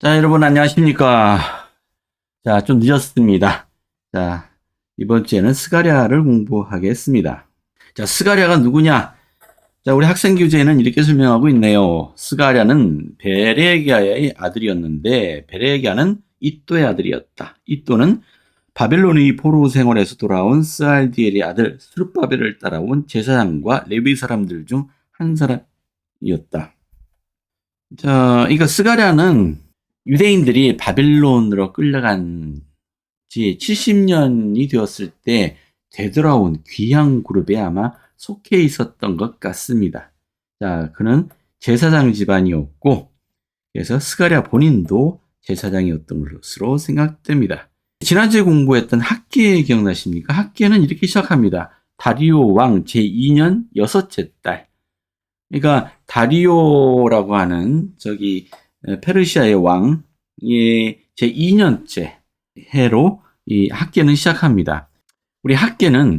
자, 여러분 안녕하십니까. 자, 좀 늦었습니다. 자, 이번 주에는 스가랴를 공부하겠습니다. 자, 스가랴가 누구냐? 자, 우리 학생 교재에는 이렇게 설명하고 있네요. 스가랴는 베레기야의 아들이었는데 베레기야는 이또의 아들이었다. 이또는 바벨론의 포로 생활에서 돌아온 스알디엘의 아들 스룹바벨을 따라온 제사장과 레위 사람들 중 한 사람이었다. 자, 이거 스가랴는 유대인들이 바벨론으로 끌려간 지 70년이 되었을 때 되돌아온 귀향 그룹에 아마 속해 있었던 것 같습니다. 자, 그는 제사장 집안이었고, 그래서 스가랴 본인도 제사장이었던 것으로 생각됩니다. 지난주에 공부했던 학계 기억나십니까? 학계는 이렇게 시작합니다. 다리오 왕 제2년 여섯째 달. 그러니까 다리오라고 하는 페르시아의 왕의 제2년째 해로 이 학계는 시작합니다. 우리 학계는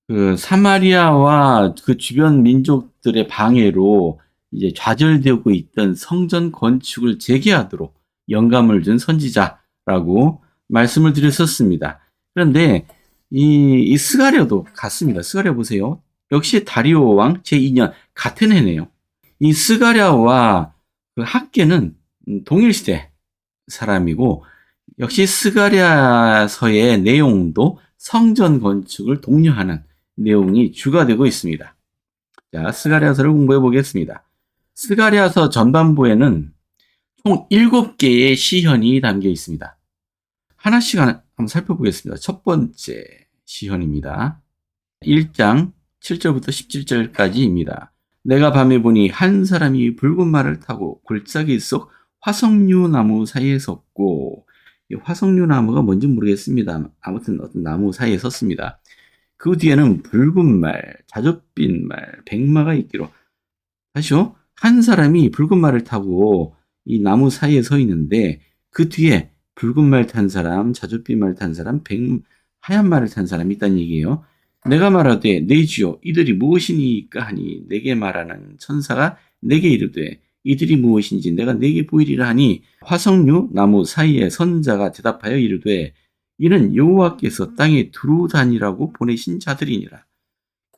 그 사마리아와 그 주변 민족들의 방해로 이제 좌절되고 있던 성전 건축을 재개하도록 영감을 준 선지자라고 말씀을 드렸었습니다. 그런데 이 스가랴도 같습니다. 스가랴 보세요. 역시 다리오 왕 제2년 같은 해네요. 이 스가랴와 그 학계는 동일시대 사람이고 역시 스가랴서의 내용도 성전 건축을 독려하는 내용이 주가 되고 있습니다. 자, 스가랴서를 공부해 보겠습니다. 스가랴서 전반부에는 총 7개의 시현이 담겨 있습니다. 하나씩 한번 살펴보겠습니다. 첫 번째 시현입니다. 1장 7절부터 17절까지입니다. 내가 밤에 보니 한 사람이 붉은 말을 타고 골짜기 속 화석류 나무 사이에 섰고, 이 화석류 나무가 뭔지 모르겠습니다. 아무튼 어떤 나무 사이에 섰습니다. 그 뒤에는 붉은 말, 자줏빛 말, 백마가 있기로. 다시요. 한 사람이 붉은 말을 타고 이 나무 사이에 서 있는데 그 뒤에 붉은 말 탄 사람, 자줏빛 말 탄 사람, 하얀 말을 탄 사람이 있다는 얘기예요. 내가 말하되 내 주여 이들이 무엇이니까 하니 내게 말하는 천사가 내게 이르되 이들이 무엇인지 내가 내게 보이리라 하니 화석류 나무 사이에 선자가 대답하여 이르되 이는 여호와께서 땅에 두루 다니라고 보내신 자들이니라.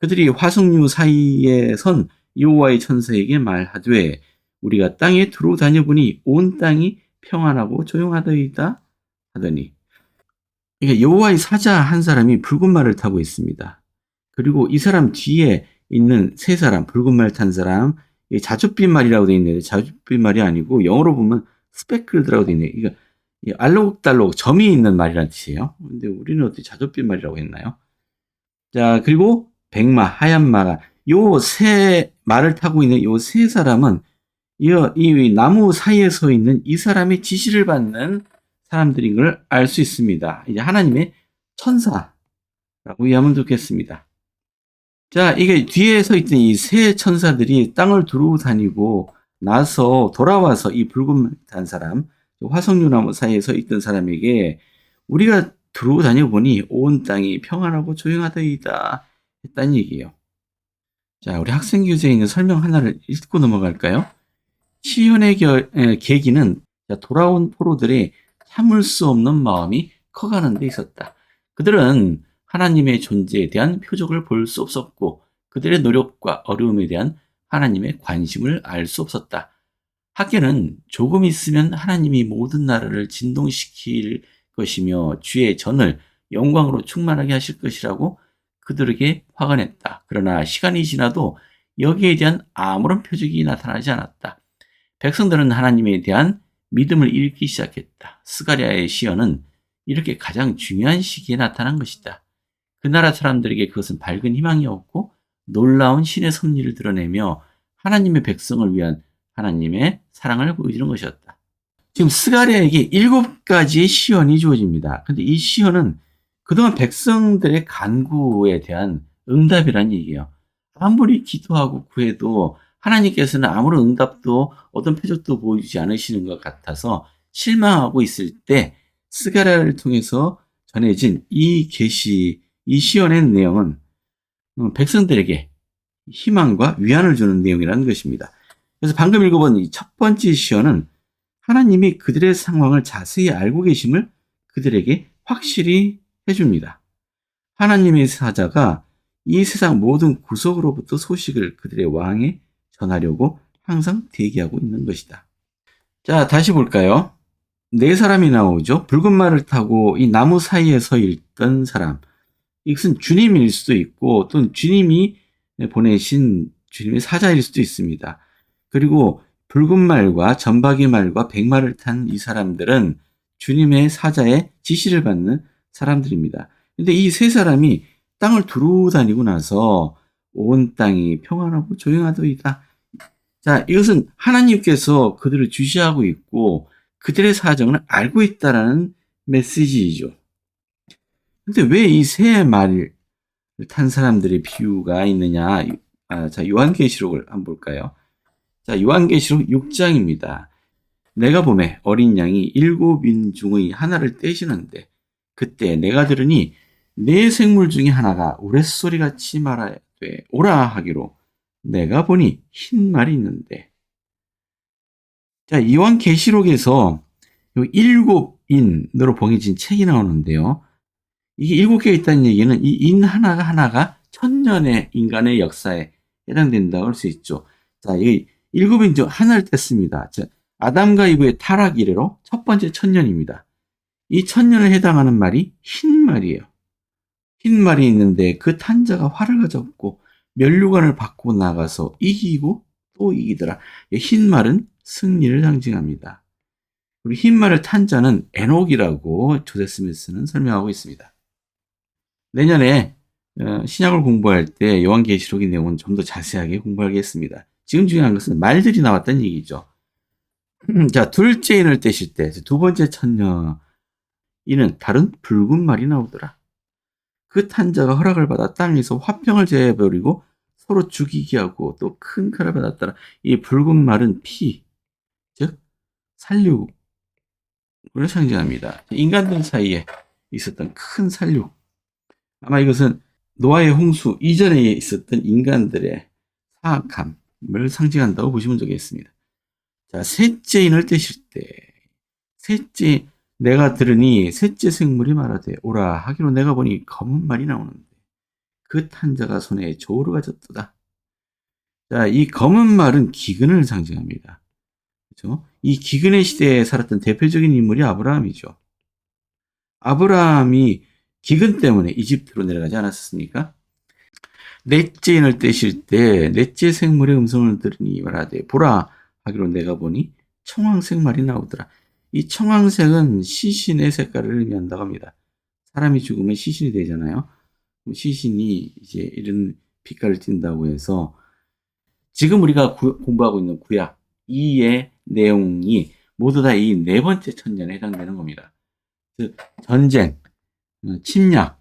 그들이 화석류 사이에 선 여호와의 천사에게 말하되 우리가 땅에 두루 다녀보니 온 땅이 평안하고 조용하더이다 하더니, 그러니까 여호와의 사자 한 사람이 붉은 말을 타고 있습니다. 그리고 이 사람 뒤에 있는 세 사람, 붉은 말 탄 사람, 자줏빛 말이라고 되어 있는데 자줏빛 말이 아니고 영어로 보면 스페클드라고 되어 있네요. 그러니까 알록달록 점이 있는 말이라는 뜻이에요. 근데 우리는 어떻게 자줏빛 말이라고 했나요? 자, 그리고 백마, 하얀 마가, 요 세 말을 타고 있는 요 세 사람은 이 나무 사이에 서 있는 이 사람의 지시를 받는 사람들인 걸 알 수 있습니다. 이제 하나님의 천사라고 이해하면 좋겠습니다. 자, 이게 뒤에 서 있던 이 세 천사들이 땅을 두루 다니고 나서 돌아와서 이 붉은 단 사람, 화석류나무 사이에 서 있던 사람에게 우리가 두루 다녀보니 온 땅이 평안하고 조용하더이다 했다는 얘기예요. 자, 우리 학생 교재에 있는 설명 하나를 읽고 넘어갈까요? 시현의 계기는 돌아온 포로들의 참을 수 없는 마음이 커가는 데 있었다. 그들은 하나님의 존재에 대한 표적을 볼 수 없었고 그들의 노력과 어려움에 대한 하나님의 관심을 알 수 없었다. 학계는 조금 있으면 하나님이 모든 나라를 진동시킬 것이며 주의 전을 영광으로 충만하게 하실 것이라고 그들에게 화가 냈다. 그러나 시간이 지나도 여기에 대한 아무런 표적이 나타나지 않았다. 백성들은 하나님에 대한 믿음을 잃기 시작했다. 스가랴의 시언은 이렇게 가장 중요한 시기에 나타난 것이다. 그 나라 사람들에게 그것은 밝은 희망이었고 놀라운 신의 섭리를 드러내며 하나님의 백성을 위한 하나님의 사랑을 보여주는 것이었다. 지금 스가랴에게 7가지의 시언이 주어집니다. 근데 이 시언은 그동안 백성들의 간구에 대한 응답이라는 얘기예요. 아무리 기도하고 구해도 하나님께서는 아무런 응답도 어떤 표적도 보여주지 않으시는 것 같아서 실망하고 있을 때 스가랴를 통해서 전해진 이 계시, 이 시언의 내용은 백성들에게 희망과 위안을 주는 내용이라는 것입니다. 그래서 방금 읽어본 이 첫 번째 시언은 하나님이 그들의 상황을 자세히 알고 계심을 그들에게 확실히 해줍니다. 하나님의 사자가 이 세상 모든 구석으로부터 소식을 그들의 왕에 전하려고 항상 대기하고 있는 것이다. 자, 다시 볼까요? 네 사람이 나오죠. 붉은 말을 타고 이 나무 사이에 서 있던 사람. 이것은 주님일 수도 있고 또는 주님이 보내신 주님의 사자일 수도 있습니다. 그리고 붉은 말과 점박이 말과 백말을 탄 이 사람들은 주님의 사자의 지시를 받는 사람들입니다. 근데 이 세 사람이 땅을 두루 다니고 나서 온 땅이 평안하고 조용하더이다. 자, 이것은 하나님께서 그들을 주시하고 있고 그들의 사정을 알고 있다라는 메시지이죠. 근데 왜 이 세 말을 탄 사람들의 비유가 있느냐? 자, 요한계시록을 한번 볼까요? 자, 요한계시록 6장입니다. 내가 보매 어린 양이 일곱 인 중의 하나를 떼시는데 그때 내가 들으니 네 생물 중에 하나가 우레소리같이 말하되 오라 하기로 내가 보니 흰 말이 있는데 자, 요한계시록에서 일곱 인으로 봉해진 책이 나오는데요. 이게 일곱 개가 있다는 얘기는 이 인 하나가 천년의 인간의 역사에 해당된다고 할 수 있죠. 자, 이 일곱 인 중 하나를 뗐습니다. 자, 아담과 이브의 타락 이래로 첫 번째 천년입니다. 이 천년을 해당하는 말이 흰 말이에요. 흰 말이 있는데 그 탄자가 활을 가졌고 면류관을 받고 나가서 이기고 또 이기더라. 흰 말은 승리를 상징합니다. 우리 흰 말을 탄 자는 에녹이라고 조세 스미스는 설명하고 있습니다. 내년에 신약을 공부할 때 요한계시록의 내용은 좀 더 자세하게 공부하겠습니다. 지금 중요한 것은 말들이 나왔다는 얘기죠. 자, 둘째 인을 떼실 때 두 번째 천년 이는 다른 붉은 말이 나오더라. 그 탄자가 허락을 받아 땅에서 화평을 제해버리고 서로 죽이게 하고 또 큰 칼을 받았더라. 이 붉은 말은 피, 즉 살육을 상징합니다. 인간들 사이에 있었던 큰 살육. 아마 이것은 노아의 홍수 이전에 있었던 인간들의 사악함을 상징한다고 보시면 되겠습니다. 자, 셋째 인을 떼실 때, 내가 들으니 셋째 생물이 말하되 오라 하기로 내가 보니 검은 말이 나오는데 그 탄자가 손에 저울을 가졌도다. 자, 이 검은 말은 기근을 상징합니다. 그렇죠? 이 기근의 시대에 살았던 대표적인 인물이 아브라함이죠. 아브라함이 기근 때문에 이집트로 내려가지 않았습니까? 넷째 인을 떼실 때 넷째 생물의 음성을 들으니 말하되 보라 하기로 내가 보니 청황색 말이 나오더라. 이 청황색은 시신의 색깔을 의미한다고 합니다. 사람이 죽으면 시신이 되잖아요. 시신이 이제 이런 빛깔을 띈다고 해서 지금 우리가 공부하고 있는 구약 이의 내용이 모두 다 이 네 번째 천년에 해당되는 겁니다. 즉 전쟁, 침략,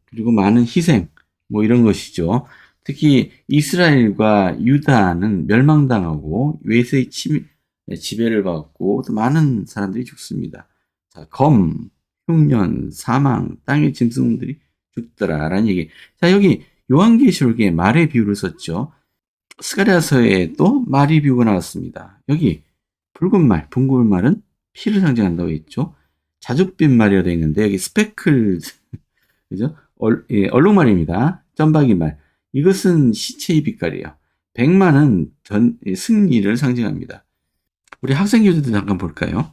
그리고 많은 희생, 뭐 이런 것이죠. 특히 이스라엘과 유다는 멸망당하고 외세의 지배를 받고 또 많은 사람들이 죽습니다. 자, 검, 흉년, 사망, 땅의 짐승들이 죽더라라는 얘기. 자, 여기 요한계시록에 말의 비유를 썼죠. 스가랴서에 또 말의 비유가 나왔습니다. 여기 붉은 말, 붕굴 말은 피를 상징한다고 했죠. 자줏빛 말이라고 되어 있는데 여기 스페클 그죠? 얼룩말입니다. 점박이 말. 이것은 시체의 빛깔이에요. 백만은 승리를 상징합니다. 우리 학생 교재도 잠깐 볼까요?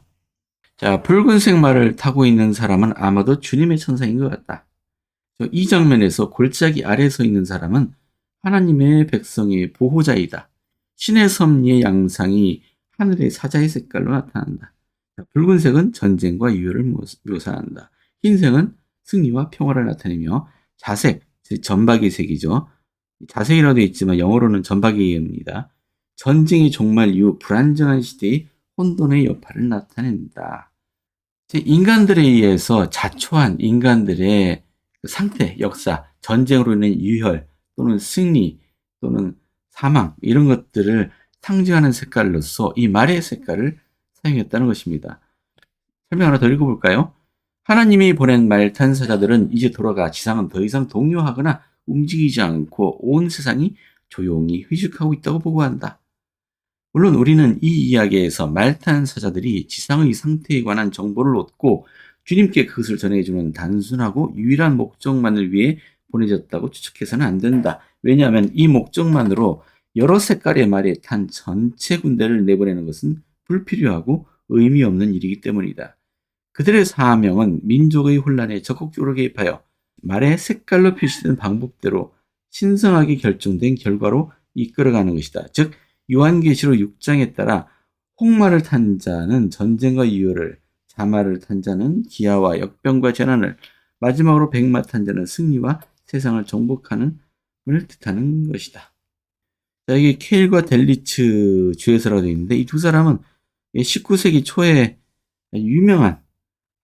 자, 붉은색 말을 타고 있는 사람은 아마도 주님의 천사인 것 같다. 이 장면에서 골짜기 아래 서 있는 사람은 하나님의 백성의 보호자이다. 신의 섭리의 양상이 하늘의 사자의 색깔로 나타난다. 자, 붉은색은 전쟁과 유혈을 묘사한다. 흰색은 승리와 평화를 나타내며 자색, 즉 전박이 색이죠. 자색이라고 되어 있지만 영어로는 전박이입니다. 전쟁의 종말 이후 불안정한 시대의 혼돈의 여파를 나타낸다. 인간들에 의해서 자초한 인간들의 상태, 역사, 전쟁으로 인한 유혈 또는 승리 또는 사망 이런 것들을 상징하는 색깔로서 이 말의 색깔을 사용했다는 것입니다. 설명 하나 더 읽어볼까요? 하나님이 보낸 말 탄사자들은 이제 돌아가 지상은 더 이상 동요하거나 움직이지 않고 온 세상이 조용히 휴식하고 있다고 보고한다. 물론 우리는 이 이야기에서 말 탄 사자들이 지상의 상태에 관한 정보를 얻고 주님께 그것을 전해주는 단순하고 유일한 목적만을 위해 보내졌다고 추측해서는 안 된다. 왜냐하면 이 목적만으로 여러 색깔의 말에 탄 전체 군대를 내보내는 것은 불필요하고 의미 없는 일이기 때문이다. 그들의 사명은 민족의 혼란에 적극적으로 개입하여 말의 색깔로 표시된 방법대로 신성하게 결정된 결과로 이끌어가는 것이다. 즉 요한계시록 6장에 따라 홍마를 탄 자는 전쟁과 이유를, 자마를 탄 자는 기아와 역병과 재난을, 마지막으로 백마 탄 자는 승리와 세상을 정복하는 을 뜻하는 것이다. 자, 이게 케일과 델리츠 주에서라고 되어 있는데 이 두 사람은 19세기 초에 유명한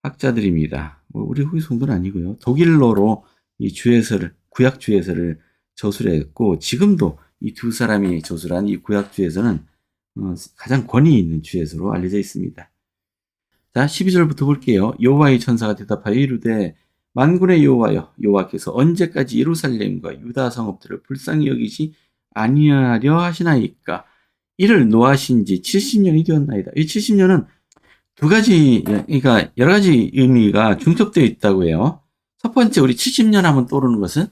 학자들입니다. 우리 후기 성도는 아니고요. 독일어로 이 주에서를, 구약 주에서를 저술했고 지금도 이 두 사람이 저술한 이 구약 주에서는 가장 권위 있는 주에서로 알려져 있습니다. 자, 12절부터 볼게요. 여호와의 천사가 대답하여 이르되 만군의 여호와여, 여호와께서 언제까지 예루살렘과 유다 성읍들을 불쌍히 여기지 아니하려 하시나이까? 이를 노하신 지 70년이 되었나이다. 이 70년은 두 가지, 그러니까 여러 가지 의미가 중첩되어 있다고 해요. 첫 번째, 우리 70년 하면 떠오르는 것은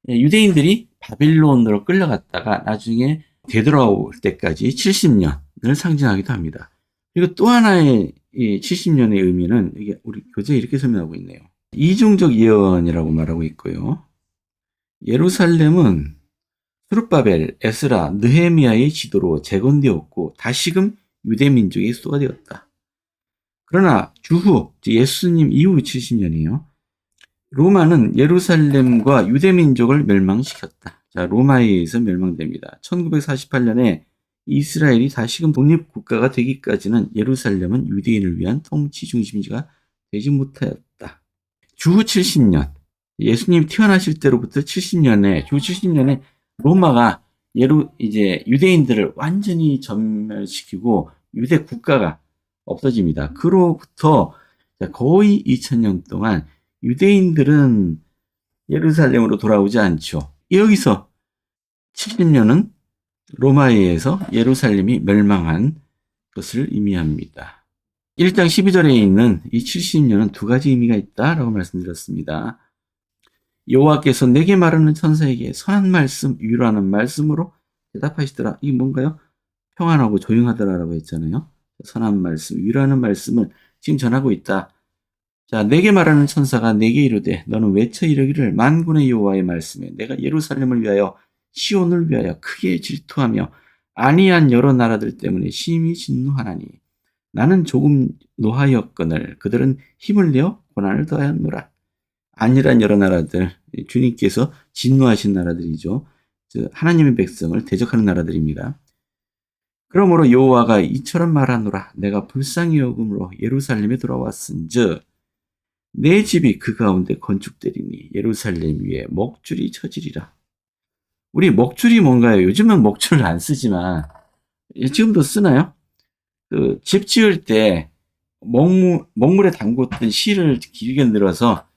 유대인들이 바빌론으로 끌려갔다가 나중에 되돌아올 때까지 70년을 상징하기도 합니다. 그리고 또 하나의 이 70년의 의미는 이게 우리 교재에 이렇게 설명하고 있네요. 이중적 예언이라고 말하고 있고요. 예루살렘은 스룹바벨, 에스라, 느헤미야의 지도로 재건되었고 다시금 유대 민족의 수도가 되었다. 그러나 주후, 예수님 이후 70년이에요. 로마는 예루살렘과 유대 민족을 멸망시켰다. 자, 로마에 의해서 멸망됩니다. 1948년에 이스라엘이 다시금 독립국가가 되기까지는 예루살렘은 유대인을 위한 통치 중심지가 되지 못하였다. 주후 70년, 예수님 태어나실 때로부터 70년에, 주 70년에 로마가 이제 유대인들을 완전히 전멸시키고 유대 국가가 없어집니다. 그로부터 거의 2000년 동안 유대인들은 예루살렘으로 돌아오지 않죠. 여기서 70년은 로마에 의해서 예루살렘이 멸망한 것을 의미합니다. 1장 12절에 있는 이 70년은 두 가지 의미가 있다라고 말씀드렸습니다. 여호와께서 내게 말하는 천사에게 선한 말씀, 위로하는 말씀으로 대답하시더라. 이게 뭔가요? 평안하고 조용하더라라고 했잖아요. 선한 말씀, 위로하는 말씀을 지금 전하고 있다. 자, 내게 말하는 천사가 내게 이르되 너는 외쳐 이르기를 만군의 여호와의 말씀에 내가 예루살렘을 위하여 시온을 위하여 크게 질투하며 아니한 여러 나라들 때문에 심히 진노하나니 나는 조금 노하였거늘 그들은 힘을 내어 고난을 더하였노라. 아니란 여러 나라들, 주님께서 진노하신 나라들이죠. 하나님의 백성을 대적하는 나라들입니다. 그러므로 여호와가 이처럼 말하노라. 내가 불쌍히 여김으로 예루살렘에 돌아왔은즉 내 집이 그 가운데 건축되리니 예루살렘 위에 먹줄이 쳐지리라. 우리 먹줄이 뭔가요? 요즘은 먹줄을 안 쓰지만 지금도 쓰나요? 그 집 지을 때 먹물에 담궜던 실을 길게 늘어서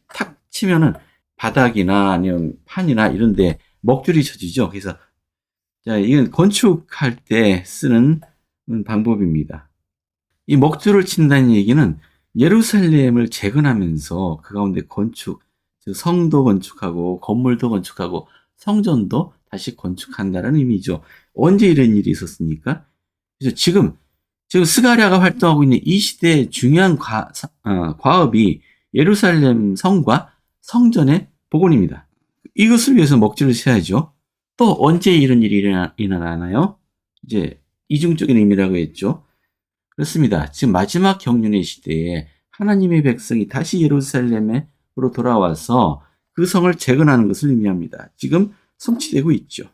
탁 치면은 바닥이나 아니면 판이나 이런 데 먹줄이 쳐지죠. 그래서 자, 이건 건축할 때 쓰는 방법입니다. 이 먹줄을 친다는 얘기는 예루살렘을 재건하면서 그 가운데 성도 건축하고 건물도 건축하고 성전도 다시 건축한다는 의미죠. 언제 이런 일이 있었습니까? 그래서 지금 스가랴가 활동하고 있는 이 시대의 중요한 과업이 예루살렘 성과 성전의 복원입니다. 이것을 위해서 먹줄을 쳐야죠. 또 언제 이런 일이 일어나나요? 이제 이중적인 의미라고 했죠. 그렇습니다. 지금 마지막 경륜의 시대에 하나님의 백성이 다시 예루살렘으로 돌아와서 그 성을 재건하는 것을 의미합니다. 지금 성취되고 있죠.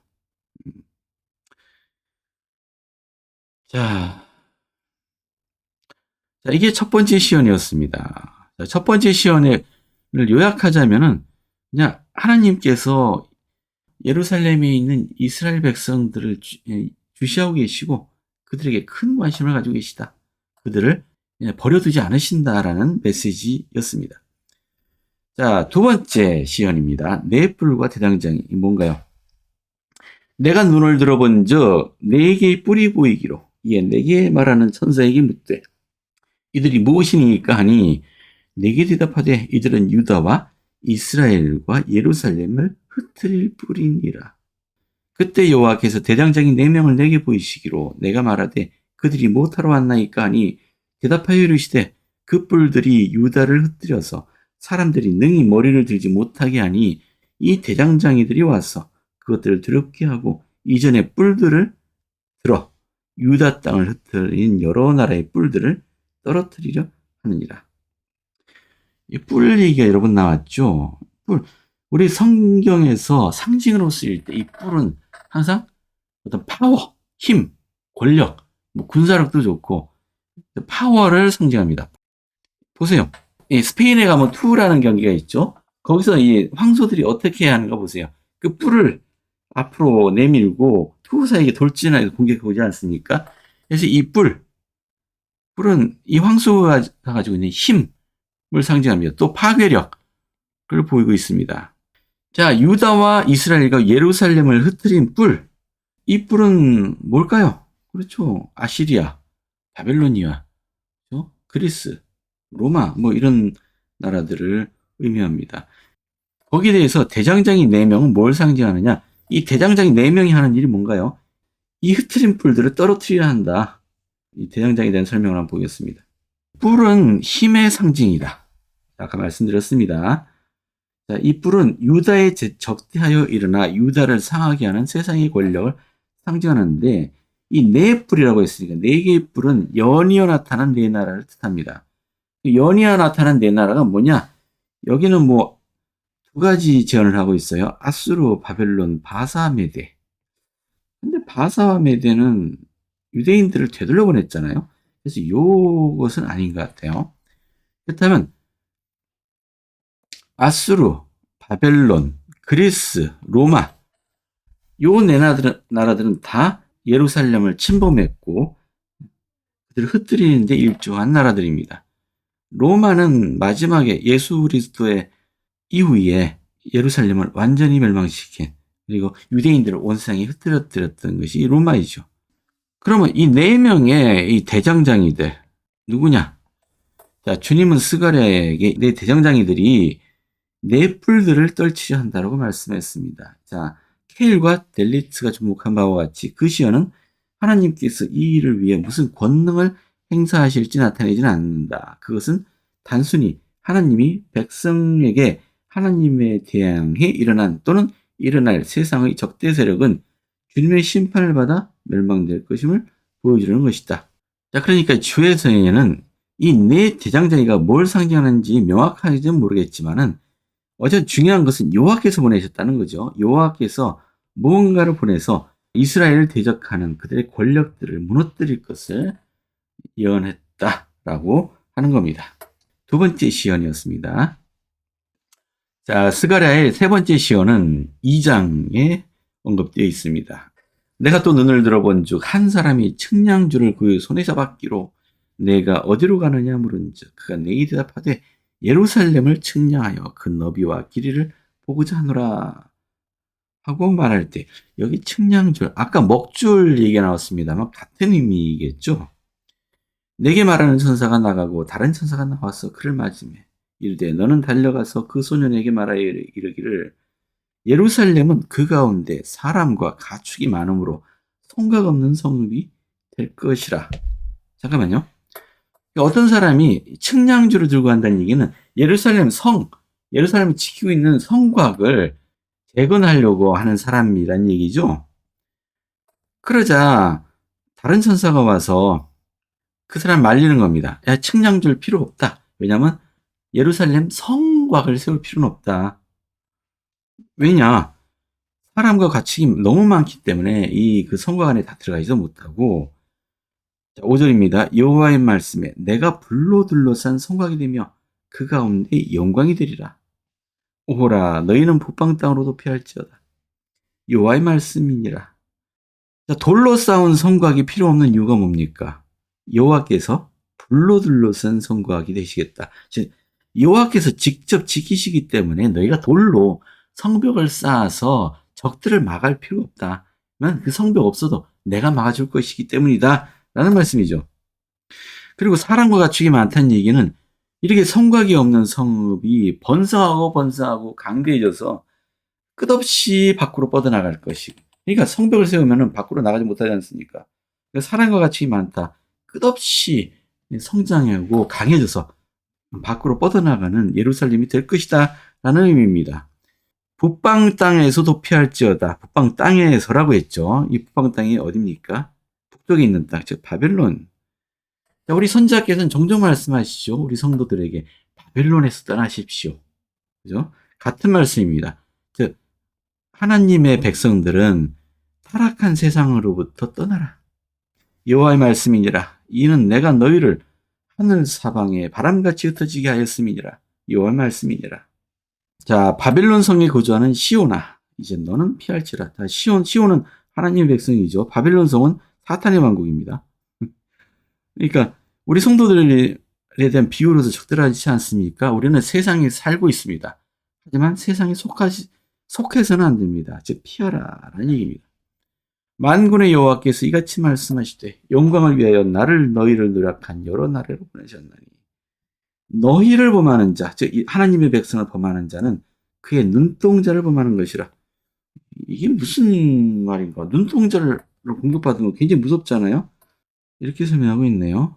자, 이게 첫 번째 시연이었습니다. 첫 번째 시연을 요약하자면은 그냥 하나님께서 예루살렘에 있는 이스라엘 백성들을 주시하고 계시고 그들에게 큰 관심을 가지고 계시다. 그들을 버려두지 않으신다라는 메시지였습니다. 자, 두 번째 시연입니다. 네 뿔과 대장장이 뭔가요? 내가 눈을 들어본 적 네 개의 뿔이 보이기로 이에 내게 말하는 천사에게 묻되 이들이 무엇이니까 하니 내게 대답하되 이들은 유다와 이스라엘과 예루살렘을 흩트릴 뿔이니라. 그때 여호와께서 대장장이 4명을 내게 보이시기로 내가 말하되 그들이 무엇하러 왔나이까 하니 대답하여 이르시되 그 뿔들이 유다를 흩뜨려서 사람들이 능히 머리를 들지 못하게 하니 이 대장장이들이 와서 그것들을 두렵게 하고 이전에 뿔들을 들어 유다 땅을 흩트린 여러 나라의 뿔들을 떨어뜨리려 하느니라. 이 뿔 얘기가 여러 번 나왔죠. 뿔. 우리 성경에서 상징으로 쓰일 때 이 뿔은 항상 어떤 파워, 힘, 권력, 뭐 군사력도 좋고 파워를 상징합니다. 보세요. 이 스페인에 가면 투라는 경기가 있죠. 거기서 이 황소들이 어떻게 하는가 보세요. 그 뿔을 앞으로 내밀고 투사에게 돌진하여 공격해 오지 않습니까? 그래서 이 뿔은 이 황소가 가지고 있는 힘을 상징합니다. 또 파괴력을 보이고 있습니다. 자, 유다와 이스라엘과 예루살렘을 흩트린 뿔. 이 뿔은 뭘까요? 그렇죠. 아시리아, 바벨로니아, 그렇죠? 그리스, 로마, 뭐 이런 나라들을 의미합니다. 거기에 대해서 대장장이 4명은 뭘 상징하느냐? 이 대장장이 4명이 하는 일이 뭔가요? 이 흩트린 뿔들을 떨어뜨려야 한다. 이 대장장에 대한 설명을 한번 보겠습니다. 뿔은 힘의 상징이다. 아까 말씀드렸습니다. 자, 이 뿔은 유다에 적대하여 일어나 유다를 상하게 하는 세상의 권력을 상징하는데 이 네 뿔이라고 했으니까 4개의 뿔은 연이어 나타난 4나라를 뜻합니다. 연이어 나타난 4나라가 뭐냐? 여기는 뭐 2가지 제언을 하고 있어요. 아수르, 바벨론, 바사, 메데. 근데 바사와 메데는 유대인들을 되돌려보냈잖아요. 그래서 요것은 아닌 것 같아요. 그렇다면 아수르, 바벨론, 그리스, 로마 요 네 나라들은 다 예루살렘을 침범했고 그들을 흩뜨리는데 일조한 나라들입니다. 로마는 마지막에 예수 그리스도의 이후에 예루살렘을 완전히 멸망시킨 그리고 유대인들을 온 세상에 흩뜨렸던 것이 로마이죠. 그러면 이 4명의 이 대장장이들 누구냐? 자, 주님은 스가랴에게 내 대장장이들이 네 뿔들을 떨치려 한다고 말씀했습니다. 자, 케일과 델리트가 주목한 바와 같이 그 시어는 하나님께서 이 일을 위해 무슨 권능을 행사하실지 나타내지는 않는다. 그것은 단순히 하나님이 백성에게 하나님에 대항해 일어난 또는 일어날 세상의 적대 세력은 주님의 심판을 받아 멸망될 것임을 보여주는 것이다. 자, 그러니까 주에서에는 이 네 대장장이가 뭘 상징하는지 명확하게는 모르겠지만은 어쨌든 중요한 것은 여호와께서 보내셨다는 거죠. 여호와께서 무언가를 보내서 이스라엘을 대적하는 그들의 권력들을 무너뜨릴 것을 예언했다라고 하는 겁니다. 2번째 시언이었습니다. 자, 스가랴의 3번째 시언은 2장에 언급되어 있습니다. 내가 또 눈을 들어본 즉 한 사람이 측량줄을 그 손에 잡았기로 내가 어디로 가느냐 물은즉 그가 내게 대답하되 예루살렘을 측량하여 그 너비와 길이를 보고자 하노라 하고 말할 때 여기 측량줄 아까 먹줄 얘기가 나왔습니다만 같은 의미겠죠. 내게 말하는 천사가 나가고 다른 천사가 나와서 그를 맞으며 이르되 너는 달려가서 그 소년에게 말하여 이르기를 예루살렘은 그 가운데 사람과 가축이 많으므로 성곽 없는 성읍이 될 것이라. 잠깐만요. 어떤 사람이 측량줄을 들고 간다는 얘기는 예루살렘을 지키고 있는 성곽을 재건하려고 하는 사람이란 얘기죠. 그러자 다른 천사가 와서 그 사람 말리는 겁니다. 야, 측량줄 필요 없다. 왜냐하면 예루살렘 성곽을 세울 필요는 없다. 왜냐? 사람과 가축이 너무 많기 때문에 그 성곽 안에 다 들어가 있어 못하고 5절입니다. 여호와의 말씀에 내가 불로 둘러싼 성곽이 되며 그 가운데 영광이 되리라. 오호라 너희는 북방 땅으로도 피할지어다. 여호와의 말씀이니라. 자, 돌로 쌓은 성곽이 필요 없는 이유가 뭡니까? 여호와께서 불로 둘러싼 성곽이 되시겠다. 즉 여호와께서 직접 지키시기 때문에 너희가 돌로 성벽을 쌓아서 적들을 막을 필요가 없다. 그 성벽 없어도 내가 막아줄 것이기 때문이다. 라는 말씀이죠. 그리고 사람과 가축이 많다는 얘기는 이렇게 성곽이 없는 성읍이 번성하고 강대해져서 끝없이 밖으로 뻗어나갈 것이고, 그러니까 성벽을 세우면 밖으로 나가지 못하지 않습니까? 그러니까 사람과 가축이 많다. 끝없이 성장하고 강해져서 밖으로 뻗어나가는 예루살렘이 될 것이다. 라는 의미입니다. 북방 땅에서도 피할지어다. 북방 땅에서라고 했죠. 이 북방 땅이 어디입니까? 북쪽에 있는 땅, 즉 바벨론. 자, 우리 선지자께서는 종종 말씀하시죠. 우리 성도들에게 바벨론에서 떠나십시오. 그죠? 같은 말씀입니다. 즉 하나님의 백성들은 타락한 세상으로부터 떠나라. 여호와의 말씀이니라. 이는 내가 너희를 하늘 사방에 바람같이 흩어지게 하였음이니라. 여호와의 말씀이니라. 자, 바벨론 성에 거주하는 시온아, 이제 너는 피할지라. 시온은 하나님의 백성이죠. 바벨론 성은 사탄의 왕국입니다. 그러니까 우리 성도들에 대한 비유로서 적절하지 않습니까? 우리는 세상에 살고 있습니다. 하지만 세상에 속해서는 안 됩니다. 즉 피하라라는 얘기입니다. 만군의 여호와께서 이같이 말씀하시되 영광을 위하여 너희를 노력한 여러 나라로 보내셨나니 너희를 범하는 자, 즉 하나님의 백성을 범하는 자는 그의 눈동자를 범하는 것이라. 이게 무슨 말인가? 눈동자를 공격받은 거 굉장히 무섭잖아요. 이렇게 설명하고 있네요.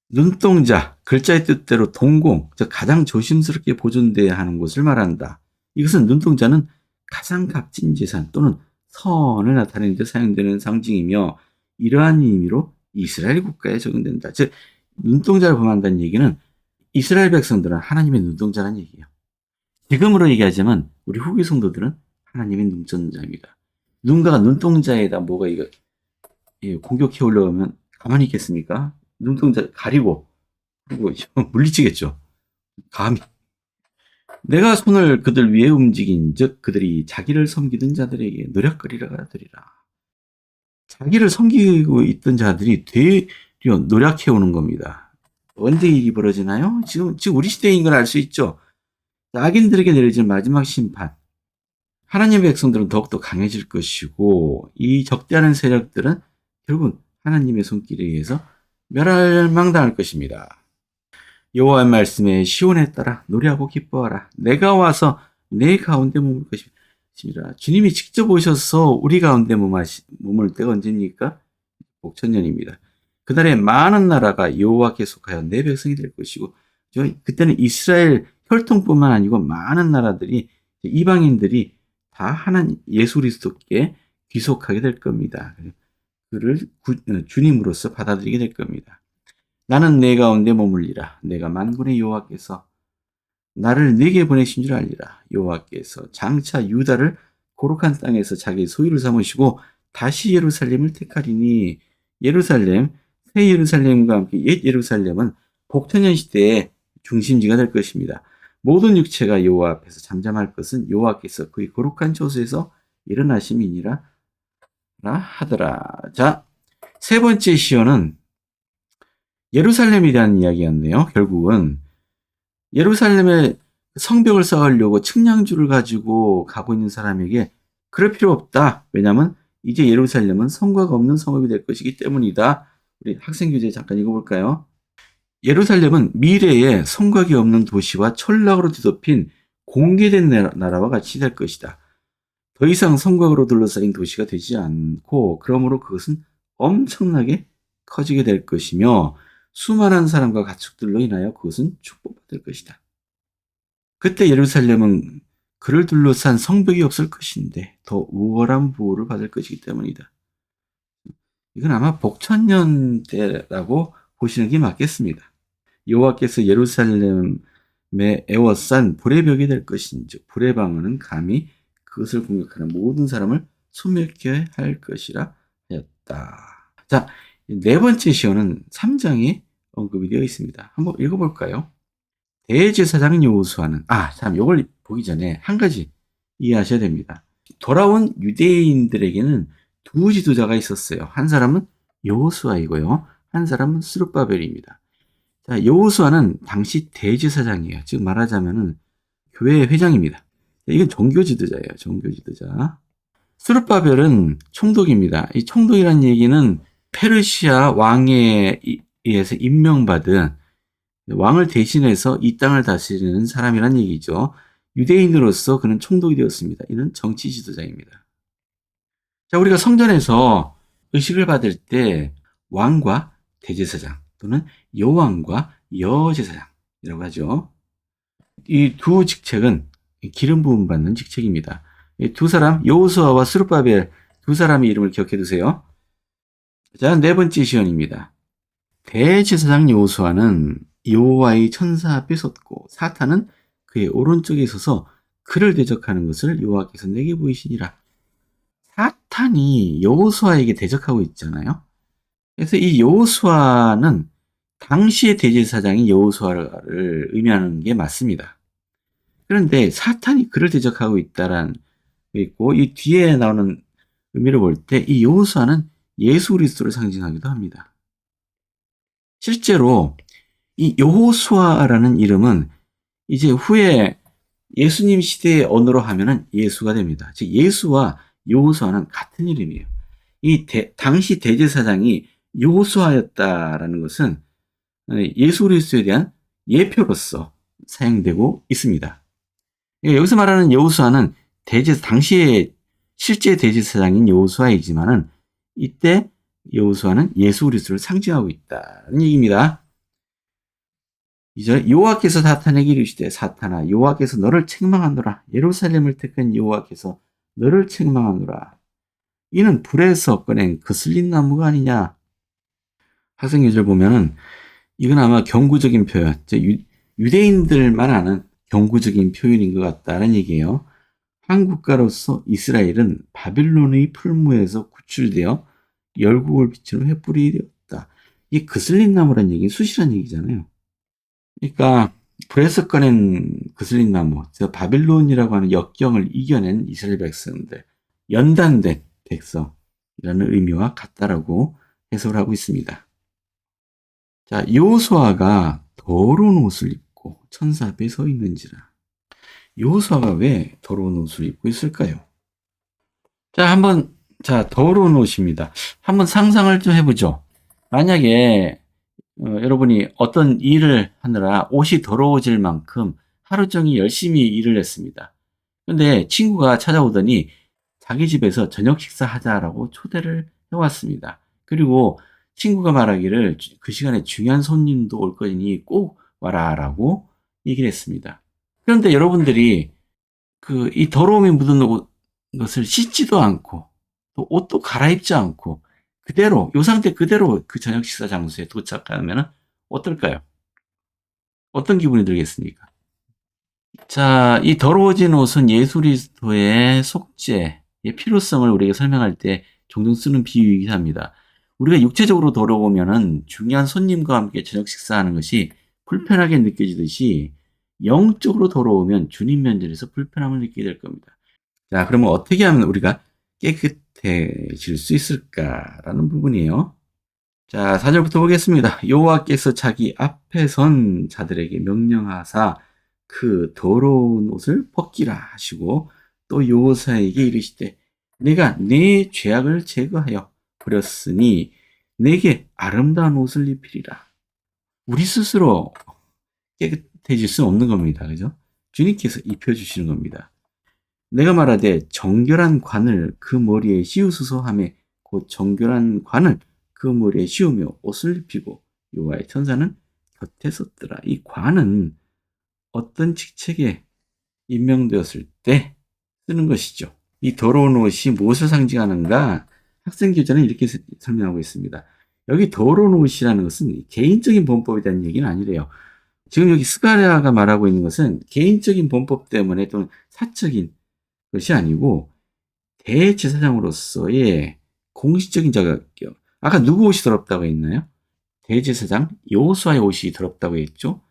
눈동자, 글자의 뜻대로 동공, 즉 가장 조심스럽게 보존돼야 하는 곳을 말한다. 이것은 눈동자는 가장 값진 재산 또는 선을 나타내는 데 사용되는 상징이며 이러한 의미로 이스라엘 국가에 적용된다. 즉 눈동자를 범한다는 얘기는 이스라엘 백성들은 하나님의 눈동자라는 얘기예요. 지금으로 얘기하자면 우리 후기 성도들은 하나님의 눈동자입니다. 누군가가 눈동자에다 뭐가 이거 공격해 올라오면 가만히 있겠습니까? 눈동자 가리고 그리고 물리치겠죠. 감히. 내가 손을 그들 위에 움직인 즉 그들이 자기를 섬기던 자들에게 노략거리라 하리라. 자기를 섬기고 있던 자들이 되려 노략해 오는 겁니다. 언제 일이 벌어지나요? 지금 우리 시대인 걸 알 수 있죠. 악인들에게 내려질 마지막 심판. 하나님의 백성들은 더욱더 강해질 것이고 이 적대하는 세력들은 결국은 하나님의 손길에 의해서 멸망당할 것입니다. 여호와의 말씀에 시온에 따라 노래하고 기뻐하라. 내가 와서 내 가운데 머물 것입니다. 주님이 직접 오셔서 우리 가운데 머물 때가 언제입니까? 복천년입니다. 그날에 많은 나라가 여호와께 속하여 내 백성이 될 것이고 그때는 이스라엘 혈통뿐만 아니고 많은 나라들이 이방인들이 다 하나님 예수 그리스도께 귀속하게 될 겁니다. 그를 주님으로서 받아들이게 될 겁니다. 나는 내 가운데 머물리라. 내가 만군의 여호와께서 나를 네게 보내신 줄 알리라. 여호와께서 장차 유다를 거룩한 땅에서 자기 소유를 삼으시고 다시 예루살렘을 택하리니 예루살렘, 새 예루살렘과 함께 옛 예루살렘은 복천년 시대의 중심지가 될 것입니다. 모든 육체가 여호와 앞에서 잠잠할 것은 여호와께서 그의 거룩한 조소에서 일어나심이니라 하더라. 자, 세 번째 시온은 예루살렘에 대한 이야기였네요. 결국은 예루살렘에 성벽을 쌓으려고 측량줄을 가지고 가고 있는 사람에게 그럴 필요 없다. 왜냐하면 이제 예루살렘은 성곽 없는 성읍이 될 것이기 때문이다. 우리 학생 교재 잠깐 읽어볼까요? 예루살렘은 미래에 성곽이 없는 도시와 철락으로 뒤덮인 공개된 나라와 같이 될 것이다. 더 이상 성곽으로 둘러싸인 도시가 되지 않고 그러므로 그것은 엄청나게 커지게 될 것이며 수많은 사람과 가축들로 인하여 그것은 축복받을 것이다. 그때 예루살렘은 그를 둘러싼 성벽이 없을 것인데 더 우월한 보호를 받을 것이기 때문이다. 이건 아마 복천년 때라고 보시는 게 맞겠습니다. 여호와께서 예루살렘에 에워싼 불의 벽이 될 것인즉 불의 방어는 감히 그것을 공격하는 모든 사람을 소멸케 할 것이라 하였다. 자, 네 번째 시온은 3장에 언급이 되어 있습니다. 한번 읽어볼까요? 대제사장 여호수아는 참 이걸 보기 전에 한 가지 이해하셔야 됩니다. 돌아온 유대인들에게는 두 지도자가 있었어요. 한 사람은 여호수아이고요. 한 사람은 스룹바벨입니다. 자, 여호수아는 당시 대제사장이에요. 즉 말하자면은 교회 회장입니다. 이건 종교 지도자예요. 종교 지도자. 스룹바벨은 총독입니다. 이 총독이라는 얘기는 페르시아 왕에 의해서 임명받은 왕을 대신해서 이 땅을 다스리는 사람이란 얘기죠. 유대인으로서 그는 총독이 되었습니다. 이는 정치 지도자입니다. 자, 우리가 성전에서 의식을 받을 때 왕과 대제사장 또는 여왕과 여제사장이라고 하죠. 이 두 직책은 기름 부음 받는 직책입니다. 이 두 사람, 여호수아와 스룹바벨 두 사람의 이름을 기억해 두세요. 자, 네 번째 시연입니다. 대제사장 여호수아는 여호와의 천사 앞에 섰고 사탄은 그의 오른쪽에 서서 그를 대적하는 것을 여호와께서 내게 보이시니라. 사탄이 여호수아에게 대적하고 있잖아요. 그래서 이 여호수아는 당시의 대제사장인 여호수아를 의미하는 게 맞습니다. 그런데 사탄이 그를 대적하고 있다라는 게 있고 이 뒤에 나오는 의미를 볼 때 이 여호수아는 예수 그리스도를 상징하기도 합니다. 실제로 이 여호수아라는 이름은 이제 후에 예수님 시대의 언어로 하면은 예수가 됩니다. 즉 예수와 여호수아는 같은 이름이에요. 이 당시 대제사장이 여호수아였다라는 것은 예수 그리스도에 대한 예표로서 사용되고 있습니다. 여기서 말하는 여호수아는 당시의 실제 대제사장인 여호수아이지만은 이때 여호수아는 예수 그리스도를 상징하고 있다는 얘기입니다. 이제 여호와께서 사탄에게 이르시되 사탄아 여호와께서 너를 책망하노라. 예루살렘을 택한 여호와께서 너를 책망하노라. 이는 불에서 꺼낸 거슬린 나무가 아니냐. 학생교재를 보면은 이건 아마 경구적인 표현, 유대인들만 아는 경구적인 표현인 것 같다는 얘기예요. 한 국가로서 이스라엘은 바빌론의 풀무에서 구출되어 열국을 비추는 횃불이 되었다. 이 거슬린 나무란 얘기는 숫이란 얘기잖아요. 그러니까 불에서 꺼낸 거슬린 나무, 바빌론이라고 하는 역경을 이겨낸 이스라엘 백성들, 연단된 백성이라는 의미와 같다라고 해석을 하고 있습니다. 자, 여호수아가 더러운 옷을 입고 천사 앞에 서 있는지라. 여호수아가 왜 더러운 옷을 입고 있을까요? 자, 더러운 옷입니다. 한번 상상을 좀 해보죠. 만약에 여러분이 어떤 일을 하느라 옷이 더러워질 만큼 하루 종일 열심히 일을 했습니다. 근데 친구가 찾아오더니 자기 집에서 저녁 식사하자라고 초대를 해왔습니다. 그리고 친구가 말하기를 그 시간에 중요한 손님도 올 거니 꼭 와라라고 얘기를 했습니다. 그런데 여러분들이 이 더러움이 묻은 것을 씻지도 않고 또 옷도 갈아입지 않고 그대로 이 상태 그대로 그 저녁 식사 장소에 도착하면 어떨까요? 어떤 기분이 들겠습니까? 자, 이 더러워진 옷은 예수 그리스도의 속죄의 필요성을 우리에게 설명할 때 종종 쓰는 비유이긴 합니다. 우리가 육체적으로 더러우면은 중요한 손님과 함께 저녁 식사하는 것이 불편하게 느껴지듯이 영적으로 더러우면 주님 면전에서 불편함을 느끼게 될 겁니다. 자, 그러면 어떻게 하면 우리가 깨끗해질 수 있을까라는 부분이에요. 자, 4절부터 보겠습니다. 여호와께서 자기 앞에 선 자들에게 명령하사 그 더러운 옷을 벗기라 하시고 또 여호수아에게 이르시되 내가 네 죄악을 제거하여 버렸으니 내게 아름다운 옷을 입히리라. 우리 스스로 깨끗해질 수 없는 겁니다. 그죠? 주님께서 입혀주시는 겁니다. 내가 말하되 정결한 관을 그 머리에 씌우소서 하며 곧 정결한 관을 그 머리에 씌우며 옷을 입히고 여호와의 천사는 곁에 섰더라. 이 관은 어떤 직책에 임명되었을 때 쓰는 것이죠. 이 더러운 옷이 무엇을 상징하는가? 학생교재는 이렇게 설명하고 있습니다. 여기 더러운 옷이라는 것은 개인적인 범법에 대한 얘기는 아니래요. 지금 여기 스가랴가 말하고 있는 것은 개인적인 범법 때문에 또는 사적인 것이 아니고 대제사장으로서의 공식적인 자격. 아까 누구 옷이 더럽다고 했나요? 대제사장 여호수아의 옷이 더럽다고 했죠.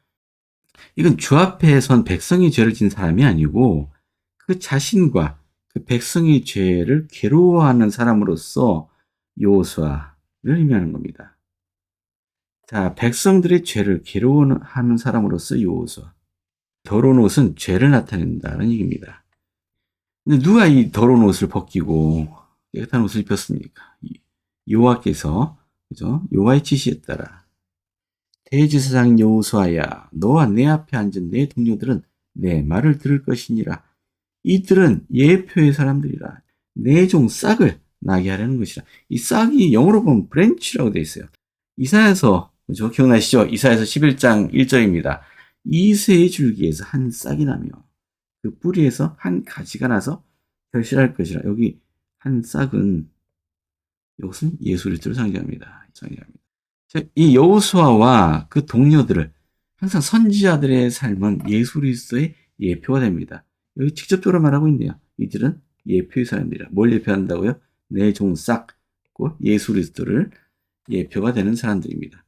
이건 주 앞에 선 백성이 죄를 진 사람이 아니고 그 자신과 그 백성의 죄를 괴로워하는 사람으로서 여호수아를 의미하는 겁니다. 자, 백성들의 죄를 괴로워하는 사람으로서 여호수아. 더러운 옷은 죄를 나타낸다는 얘기입니다. 근데 누가 이 더러운 옷을 벗기고 깨끗한 옷을 입혔습니까? 여호와께서, 그죠? 여호와의 지시에 따라. 대제사장 여호수아야, 너와 내 앞에 앉은 내 동료들은 내 말을 들을 것이니라. 이들은 예표의 사람들이라. 내 종 싹을 나게 하려는 것이라. 이 싹이 영어로 보면 브랜치라고 되어 있어요. 이사야서, 그죠? 기억나시죠? 이사야서 11장 1절입니다. 이새의 줄기에서 한 싹이 나며 그 뿌리에서 한 가지가 나서 결실할 것이라. 여기 한 싹은, 이것은 예수 그리스도를 상징합니다. 이 여호수아와 그 동료들을, 항상 선지자들의 삶은 예수 그리스도의 예표가 됩니다. 여기 직접적으로 말하고 있네요. 이들은 예표의 사람들이라. 뭘 예표한다고요? 내 종 싹, 예수 그리스도를 예표가 되는 사람들입니다.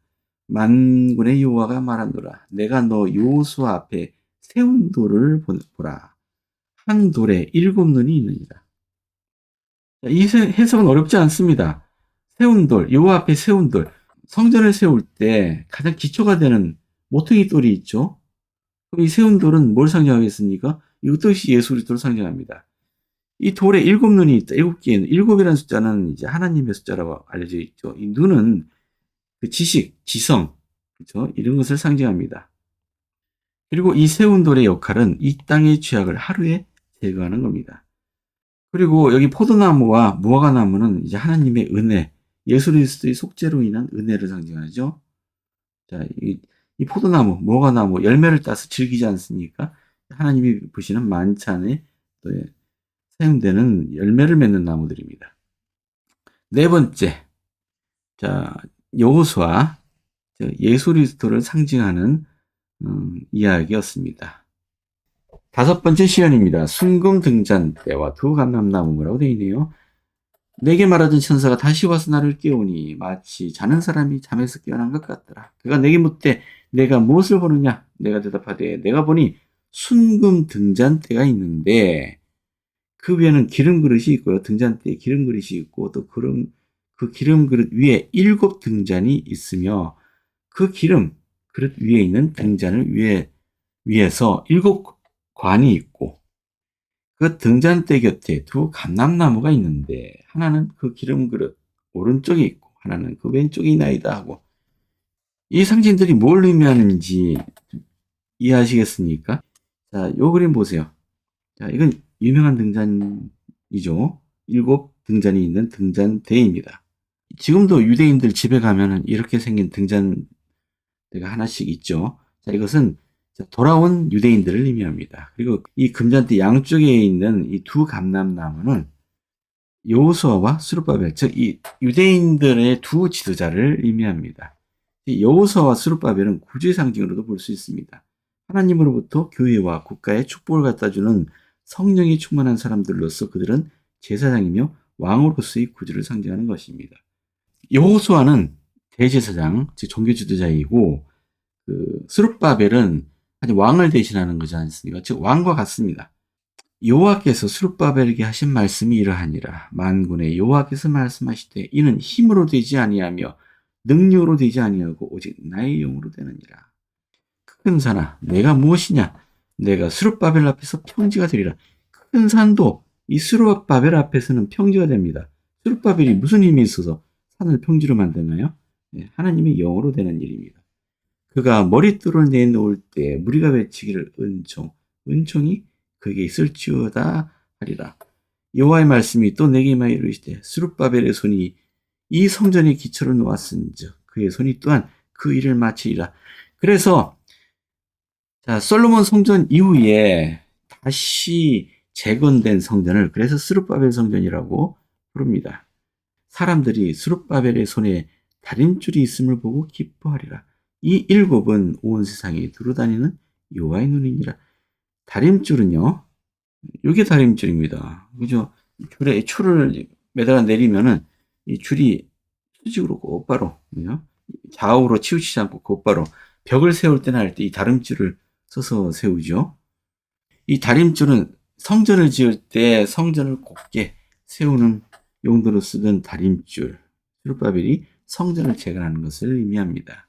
만군의 여호와가 말하노라. 내가 너 여호수아 앞에 세운 돌을 보라. 한 돌에 7눈이 있느니라. 이 해석은 어렵지 않습니다. 세운 돌, 여호와 앞에 세운 돌. 성전을 세울 때 가장 기초가 되는 모퉁이 돌이 있죠. 그럼 이 세운 돌은 뭘 상징하겠습니까? 이것도 예수 그리스도를 상징합니다. 이 돌에 7눈이 있다. 7개의 7이라는 숫자는 이제 하나님의 숫자라고 알려져 있죠. 이 눈은 그 지식, 지성, 그렇죠? 이런 것을 상징합니다. 그리고 이 세운 돌의 역할은 이 땅의 죄악을 하루에 제거하는 겁니다. 그리고 여기 포도나무와 무화과나무는 이제 하나님의 은혜, 예수 그리스도의 속죄로 인한 은혜를 상징하죠. 자, 이 포도나무, 무화과나무 열매를 따서 즐기지 않습니까? 하나님이 보시는 만찬에 또 사용되는 열매를 맺는 나무들입니다. 네 번째, 자, 여호수아, 예수 그리스도를 상징하는 이야기였습니다. 다섯 번째 시연입니다. 순금 등잔대와 두 감람나무라고 되어 있네요. 내게 말하던 천사가 다시 와서 나를 깨우니 마치 자는 사람이 잠에서 깨어난 것 같더라. 그가 내게 묻되 내가 무엇을 보느냐? 내가 대답하되 내가 보니 순금 등잔대가 있는데 그 위에는 기름 그릇이 있고요. 등잔대에 기름 그릇이 있고 또 그 기름 그릇 위에 7 등잔이 있으며 그 기름 그릇 위에 있는 등잔을 위에서 7 관이 있고 그 등잔대 곁에 두 감람나무가 있는데 하나는 그 기름 그릇 오른쪽에 있고 하나는 그 왼쪽에 있나이다 하고, 이 상징들이 뭘 의미하는지 이해하시겠습니까? 자, 요 그림 보세요. 자, 이건 유명한 등잔이죠. 7 등잔이 있는 등잔대입니다. 지금도 유대인들 집에 가면은 이렇게 생긴 등잔대가 하나씩 있죠. 자, 이것은 돌아온 유대인들을 의미합니다. 그리고 이 금잔대 양쪽에 있는 이 두 감람나무는 여호수아와 스룹바벨, 즉 이 유대인들의 두 지도자를 의미합니다. 여호수아와 스룹바벨은 구주의 상징으로도 볼 수 있습니다. 하나님으로부터 교회와 국가에 축복을 갖다주는 성령이 충만한 사람들로서 그들은 제사장이며 왕으로서의 구주를 상징하는 것입니다. 여호수아는 대제사장, 즉 종교 지도자이고, 그 스룹바벨은 아주 왕을 대신하는 거지 않습니까? 즉 왕과 같습니다. 여호와께서 스룹바벨에게 하신 말씀이 이러하니라. 만군의 여호와께서 말씀하시되 이는 힘으로 되지 아니하며 능력으로 되지 아니하고 오직 나의 영으로 되느니라. 큰 산아, 내가 무엇이냐? 내가 스룹바벨 앞에서 평지가 되리라. 큰 산도 이 스룹바벨 앞에서는 평지가 됩니다. 스룹바벨이 무슨 힘이 있어서 산을 평지로 만드나요? 네, 하나님의 영으로 되는 일입니다. 그가 머릿돌을 내놓을 때 무리가 외치기를 은총이 그에게 있을지어다 하리라. 여호와의 말씀이 또 내게 임하여 이르시되 스룹바벨의 손이 이 성전의 기초를 놓았은즉 그의 손이 또한 그 일을 마치리라. 그래서 자, 솔로몬 성전 이후에 다시 재건된 성전을 그래서 스룹바벨 성전이라고 부릅니다. 사람들이 스룹바벨의 손에 다림줄이 있음을 보고 기뻐하리라. 이 7은 온 세상에 두루다니는 여호와의 눈이니라. 다림줄은요, 이게 다림줄입니다. 그죠? 줄을 매달아 내리면은 이 줄이 수직으로 곧바로, 그죠? 좌우로 치우치지 않고 곧바로 벽을 세울 때나 할 때 이 다림줄을 써서 세우죠. 이 다림줄은 성전을 지을 때 성전을 곧게 세우는 용도로 쓰던 다림줄, 스룹바벨이 성전을 재건하는 것을 의미합니다.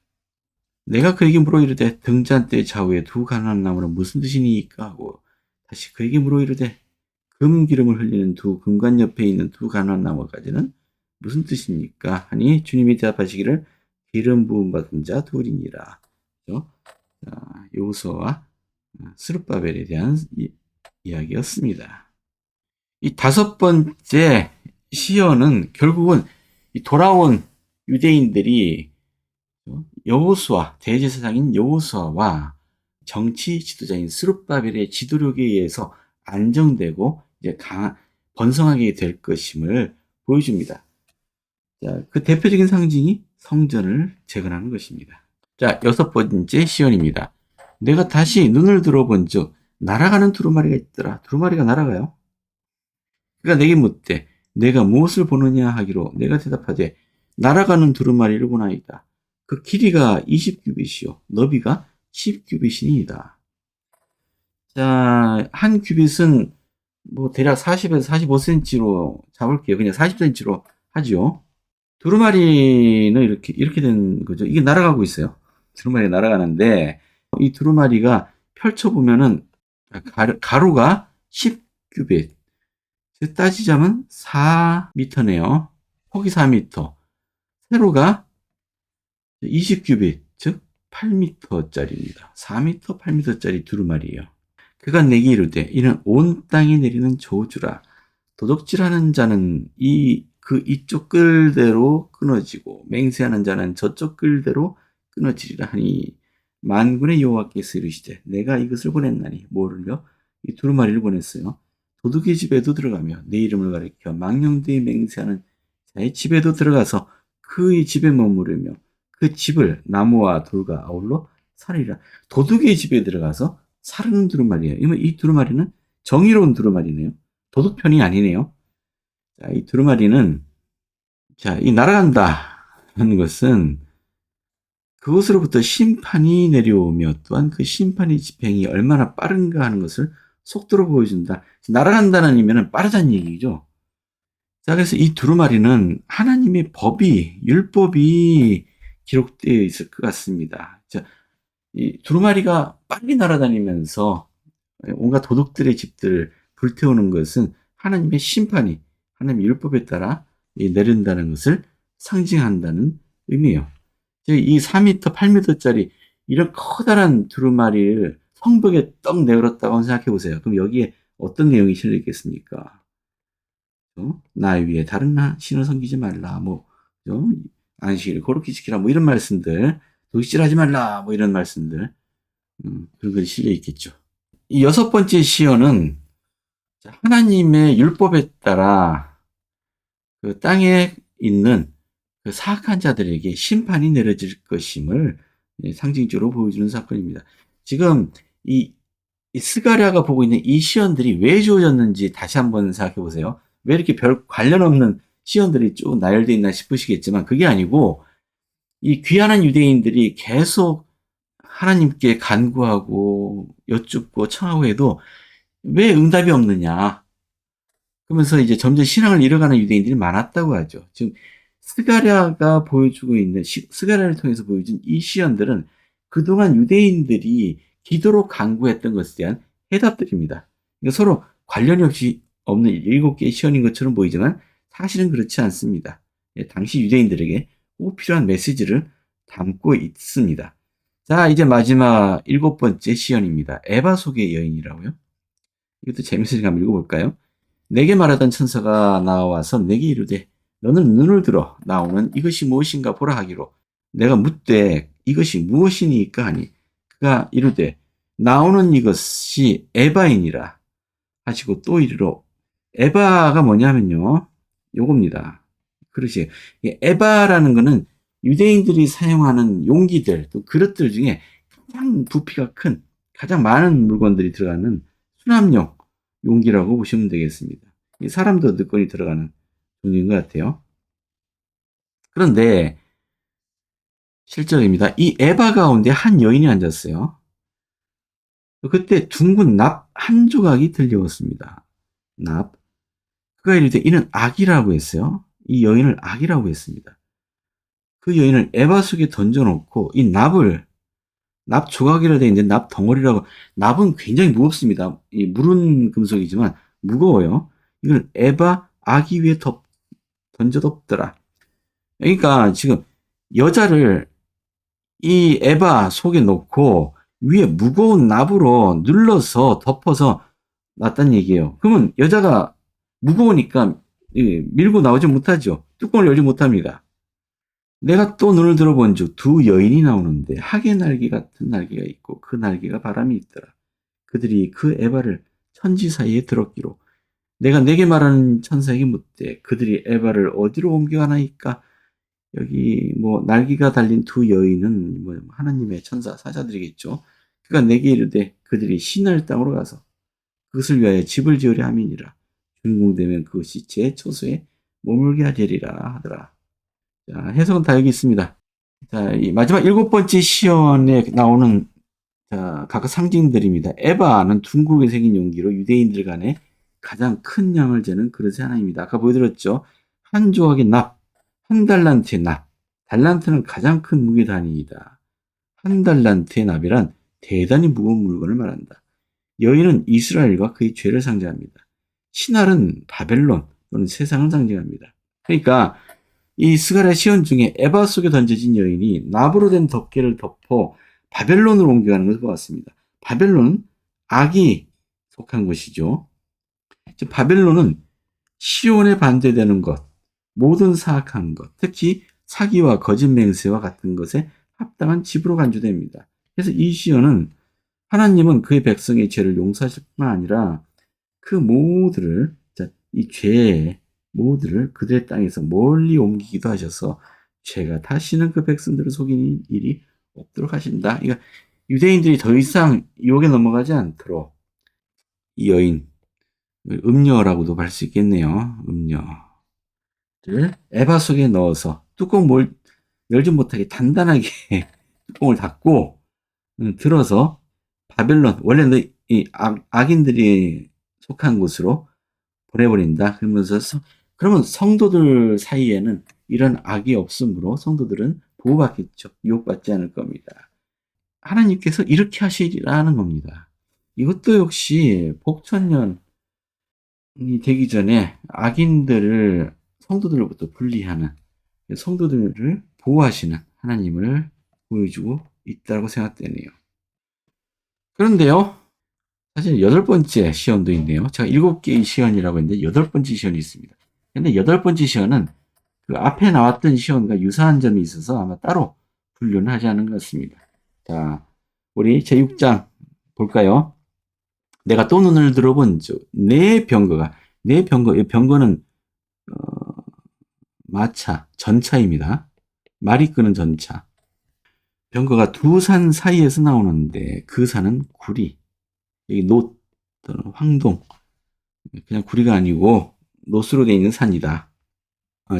내가 그에게 물어 이르되 등잔대 좌우에 두 가난나무는 무슨 뜻이니까 하고 다시 그에게 물어 이르되 금기름을 흘리는 두 금관 옆에 있는 두 가는 나무까지는 무슨 뜻입니까? 하니 주님이 대답하시기를 기름 부음 받은 자 둘이니라. 그렇죠? 여호수아와 스룹바벨에 대한 이야기였습니다. 이 다섯 번째 시연은 결국은 이 돌아온 유대인들이 여호수아, 대제사장인 여호수아와 정치 지도자인 스룹바벨의 지도력에 의해서 안정되고 이제 번성하게 될 것임을 보여줍니다. 자, 그 대표적인 상징이 성전을 재건하는 것입니다. 자, 여섯 번째 시연입니다. 내가 다시 눈을 들어본 즉 날아가는 두루마리가 있더라. 두루마리가 날아가요. 그가 내게 묻되 내가 무엇을 보느냐 하기로 내가 대답하되 날아가는 두루마리를 보나이다. 그 길이가 20규빗이요 너비가 10규빗이니이다. 자, 한 규빗은 뭐 대략 40에서 45cm로 잡을게요. 그냥 40cm로 하죠. 두루마리는 이렇게 된 거죠. 이게 날아가고 있어요. 두루마리가 날아가는데 이 두루마리가 펼쳐보면은 가로가 10규빗. 따지자면 4m네요. 폭이 4m. 세로가 20규빗, 즉 8m짜리입니다. 4m, 8m짜리 두루마리예요. 그가 내게 이르되 이는 온 땅에 내리는 저주라. 도둑질하는 자는 이쪽 끌대로 끊어지고 맹세하는 자는 저쪽 끌대로 끊어지리라 하니 만군의 여호와께서 이르시되 내가 이것을 보냈나니 뭐를요? 이 두루마리를 보냈어요. 도둑의 집에도 들어가며 내 이름을 가리켜 망령되이 맹세하는 자의 집에도 들어가서 그의 집에 머무르며 그 집을 나무와 돌과 아울러 살리라. 도둑의 집에 들어가서 사르는 두루마리예요. 이 두루마리는 정의로운 두루마리네요. 도둑편이 아니네요. 자, 이 두루마리는 이 날아간다 하는 것은 그것으로부터 심판이 내려오며 또한 그 심판의 집행이 얼마나 빠른가 하는 것을 속도로 보여준다. 날아간다는 의미는 빠르다는 얘기죠. 자, 그래서 이 두루마리는 하나님의 율법이 기록되어 있을 것 같습니다. 자, 이 두루마리가 빨리 날아다니면서 온갖 도둑들의 집들을 불태우는 것은 하나님의 심판이 하나님의 율법에 따라 내린다는 것을 상징한다는 의미예요. 이 4m, 8m짜리 이런 커다란 두루마리를 성벽에 떡 내걸었다고 생각해 보세요. 그럼 여기에 어떤 내용이 실려 있겠습니까? 나 위에 다른 신을 섬기지 말라. 안식일을 거룩히 지키라. 이런 말씀들. 도둑질하지 말라. 이런 말씀들. 그런 것이 실려 있겠죠. 이 여섯 번째 시연은 하나님의 율법에 따라 그 땅에 있는 그 사악한 자들에게 심판이 내려질 것임을 상징적으로 보여주는 사건입니다. 지금 이 스가랴가 보고 있는 이 시연들이 왜 주어졌는지 다시 한번 생각해 보세요. 왜 이렇게 별 관련 없는 시연들이 쭉 나열되어 있나 싶으시겠지만 그게 아니고 이 귀한한 유대인들이 계속 하나님께 간구하고 여쭙고 청하고 해도 왜 응답이 없느냐. 그러면서 이제 점점 신앙을 잃어가는 유대인들이 많았다고 하죠. 지금 스가랴가 보여주고 있는 스가랴를 통해서 보여준 이 시연들은 그동안 유대인들이 기도로 간구했던 것에 대한 해답들입니다. 그러니까 서로 관련이 없이 없는 7개의 시연인 것처럼 보이지만 사실은 그렇지 않습니다. 당시 유대인들에게 꼭 필요한 메시지를 담고 있습니다. 자, 이제 마지막 7번째 시연입니다. 에바 속의 여인이라고요. 이것도 재밌으니까 한번 읽어볼까요? 내게 말하던 천사가 나와서 내게 이르되 너는 눈을 들어 나오는 이것이 무엇인가 보라 하기로 내가 묻되 이것이 무엇이니까 하니 그가 이르되 나오는 이것이 에바이니라 하시고 또 이르러 에바가 뭐냐면요 요겁니다. 그릇이에요. 에바라는 거는 유대인들이 사용하는 용기들 또 그릇들 중에 가장 부피가 큰 가장 많은 물건들이 들어가는 수납용 용기라고 보시면 되겠습니다. 사람도 넣거니 들어가는 종류인 것 같아요. 그런데 실적입니다. 이 에바 가운데 한 여인이 앉았어요. 그때 둥근 납 한 조각이 들려왔습니다. 납. 그가 이르되 이는 악이라고 했어요. 이 여인을 악이라고 했습니다. 그 여인을 에바 속에 던져놓고 이 납 조각이라 되어 있는데 납 덩어리라고. 납은 굉장히 무겁습니다. 이 무른 금속이지만 무거워요. 이걸 에바 아기 위에 던져뒀더라. 그러니까 지금 여자를 이 에바 속에 놓고 위에 무거운 납으로 눌러서 덮어서 놨단 얘기예요. 그러면 여자가 무거우니까 밀고 나오지 못하죠. 뚜껑을 열지 못합니다. 내가 또 눈을 들어본 즉 두 여인이 나오는데 학의 날개 같은 날개가 있고 그 날개가 바람이 있더라. 그들이 그 에바를 천지 사이에 들었기로 내가 내게 말하는 천사에게 묻되 그들이 에바를 어디로 옮겨가나이까. 여기 뭐 날개가 달린 두 여인은 뭐 하나님의 천사 사자들이겠죠. 그가 내게 이르되 그들이 시날 땅으로 가서 그것을 위하여 집을 지으려 함이니라. 준공되면 그것이 제 처소에 머물게 하리라 하더라. 자, 해석은 다 여기 있습니다. 자, 이 마지막 7번째 시연에 나오는 각각 상징들입니다. 에바는 둥글게 생긴 용기로 유대인들 간에 가장 큰 양을 재는 그릇의 하나입니다. 아까 보여드렸죠. 한 조각의 납, 한 달란트의 납. 달란트는 가장 큰 무게 단위이다. 한 달란트의 납이란 대단히 무거운 물건을 말한다. 여인은 이스라엘과 그의 죄를 상징합니다. 신할은 바벨론 또는 세상을 상징합니다. 그러니까 이 스가랴 시온 중에 에바 속에 던져진 여인이 납으로 된 덮개를 덮어 바벨론으로 옮겨가는 것을 보았습니다. 바벨론은 악이 속한 곳이죠. 즉 바벨론은 시온에 반대되는 것, 모든 사악한 것, 특히 사기와 거짓 맹세와 같은 것에 합당한 집으로 간주됩니다. 그래서 이 시온은 하나님은 그의 백성의 죄를 용서하실 뿐만 아니라 그 모두를, 이 죄의 모두를 그들의 땅에서 멀리 옮기기도 하셔서 죄가 다시는 그 백성들을 속이는 일이 없도록 하신다. 그러니까 유대인들이 더 이상 유혹에 넘어가지 않도록 이 여인, 음녀라고도 할 수 있겠네요. 음녀를 에바 속에 넣어서 뚜껑 열지 못하게 단단하게 뚜껑을 닫고 들어서 바벨론, 원래는 이 악인들이 속한 곳으로 보내버린다. 그러면 성도들 사이에는 이런 악이 없으므로 성도들은 보호받겠죠. 유혹받지 않을 겁니다. 하나님께서 이렇게 하시리라는 겁니다. 이것도 역시 복천년이 되기 전에 악인들을 성도들로부터 분리하는, 성도들을 보호하시는 하나님을 보여주고 있다고 생각되네요. 그런데요, 사실 8번째 시연도 있네요. 제가 7개의 시연이라고 했는데 8번째 시연이 있습니다. 근데 8번째 시연은 그 앞에 나왔던 시연과 유사한 점이 있어서 아마 따로 분류는 하지 않은 것 같습니다. 자, 우리 제6장 볼까요? 내가 또 눈을 들어본 내 병거가, 내 병거, 이 병거는 마차, 전차입니다. 말이 끄는 전차. 병거가 두 산 사이에서 나오는데 그 산은 구리, 여기 놋 또는 황동, 그냥 구리가 아니고 놋으로 되어 있는 산이다.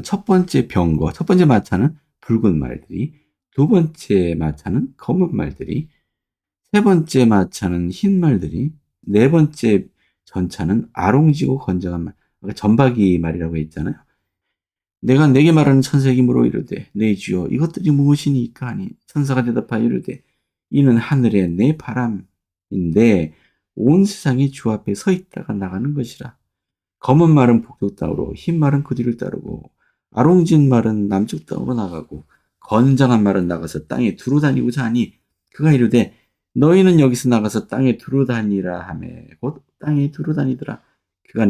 첫 번째 병거, 첫 번째 마차는 붉은 말들이, 두 번째 마차는 검은 말들이, 세 번째 마차는 흰 말들이, 네 번째 전차는 아롱지고 건장한 말, 전박이 말이라고 했잖아요. 내가 내게 말하는 천사에게 물어 이르되 내 주여 이것들이 무엇이니까 하니 천사가 대답하여 이르되 이는 하늘의 내 바람인데 온 세상이 주 앞에 서 있다가 나가는 것이라. 검은 말은 북쪽 땅으로, 흰 말은 그 뒤를 따르고, 아롱진 말은 남쪽 땅으로 나가고, 건장한 말은 나가서 땅에 두루 다니고자 하니 그가 이르되 너희는 여기서 나가서 땅에 두루 다니라 하매 곧 땅에 두루 다니더라. 그가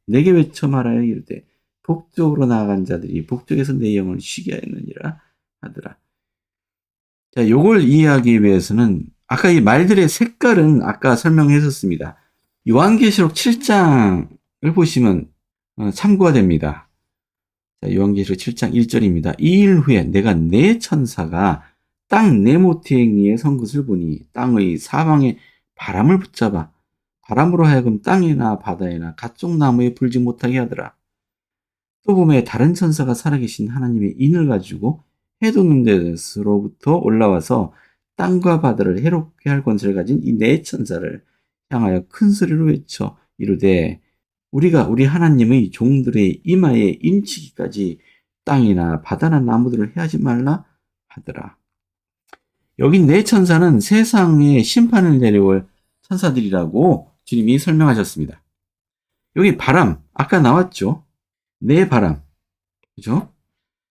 내게 외쳐 말하여 이르되 북쪽으로 나아간 자들이 북쪽에서 내 영을 쉬게 하였느니라 하더라. 자, 요걸 이해하기 위해서는 아까 이 말들의 색깔은 아까 설명했었습니다. 요한계시록 7장을 보시면 참고가 됩니다. 자, 요한계시록 7장 1절입니다. 이 일 후에 내가 내 천사가 땅 네모티행이에 선 것을 보니 땅의 사방에 바람을 붙잡아 바람으로 하여금 땅이나 바다에나 각종 나무에 불지 못하게 하더라. 또 보매 다른 천사가 살아계신 하나님의 인을 가지고 해돋는 데서로부터 올라와서 땅과 바다를 해롭게 할 권세를 가진 이 네 천사를 향하여 큰 소리로 외쳐 이르되 우리가 우리 하나님의 종들의 이마에 인치기까지 땅이나 바다나 나무들을 해하지 말라 하더라. 여기 네 천사는 세상에 심판을 내려올 천사들이라고 주님이 설명하셨습니다. 여기 바람, 아까 나왔죠? 내 바람, 그죠?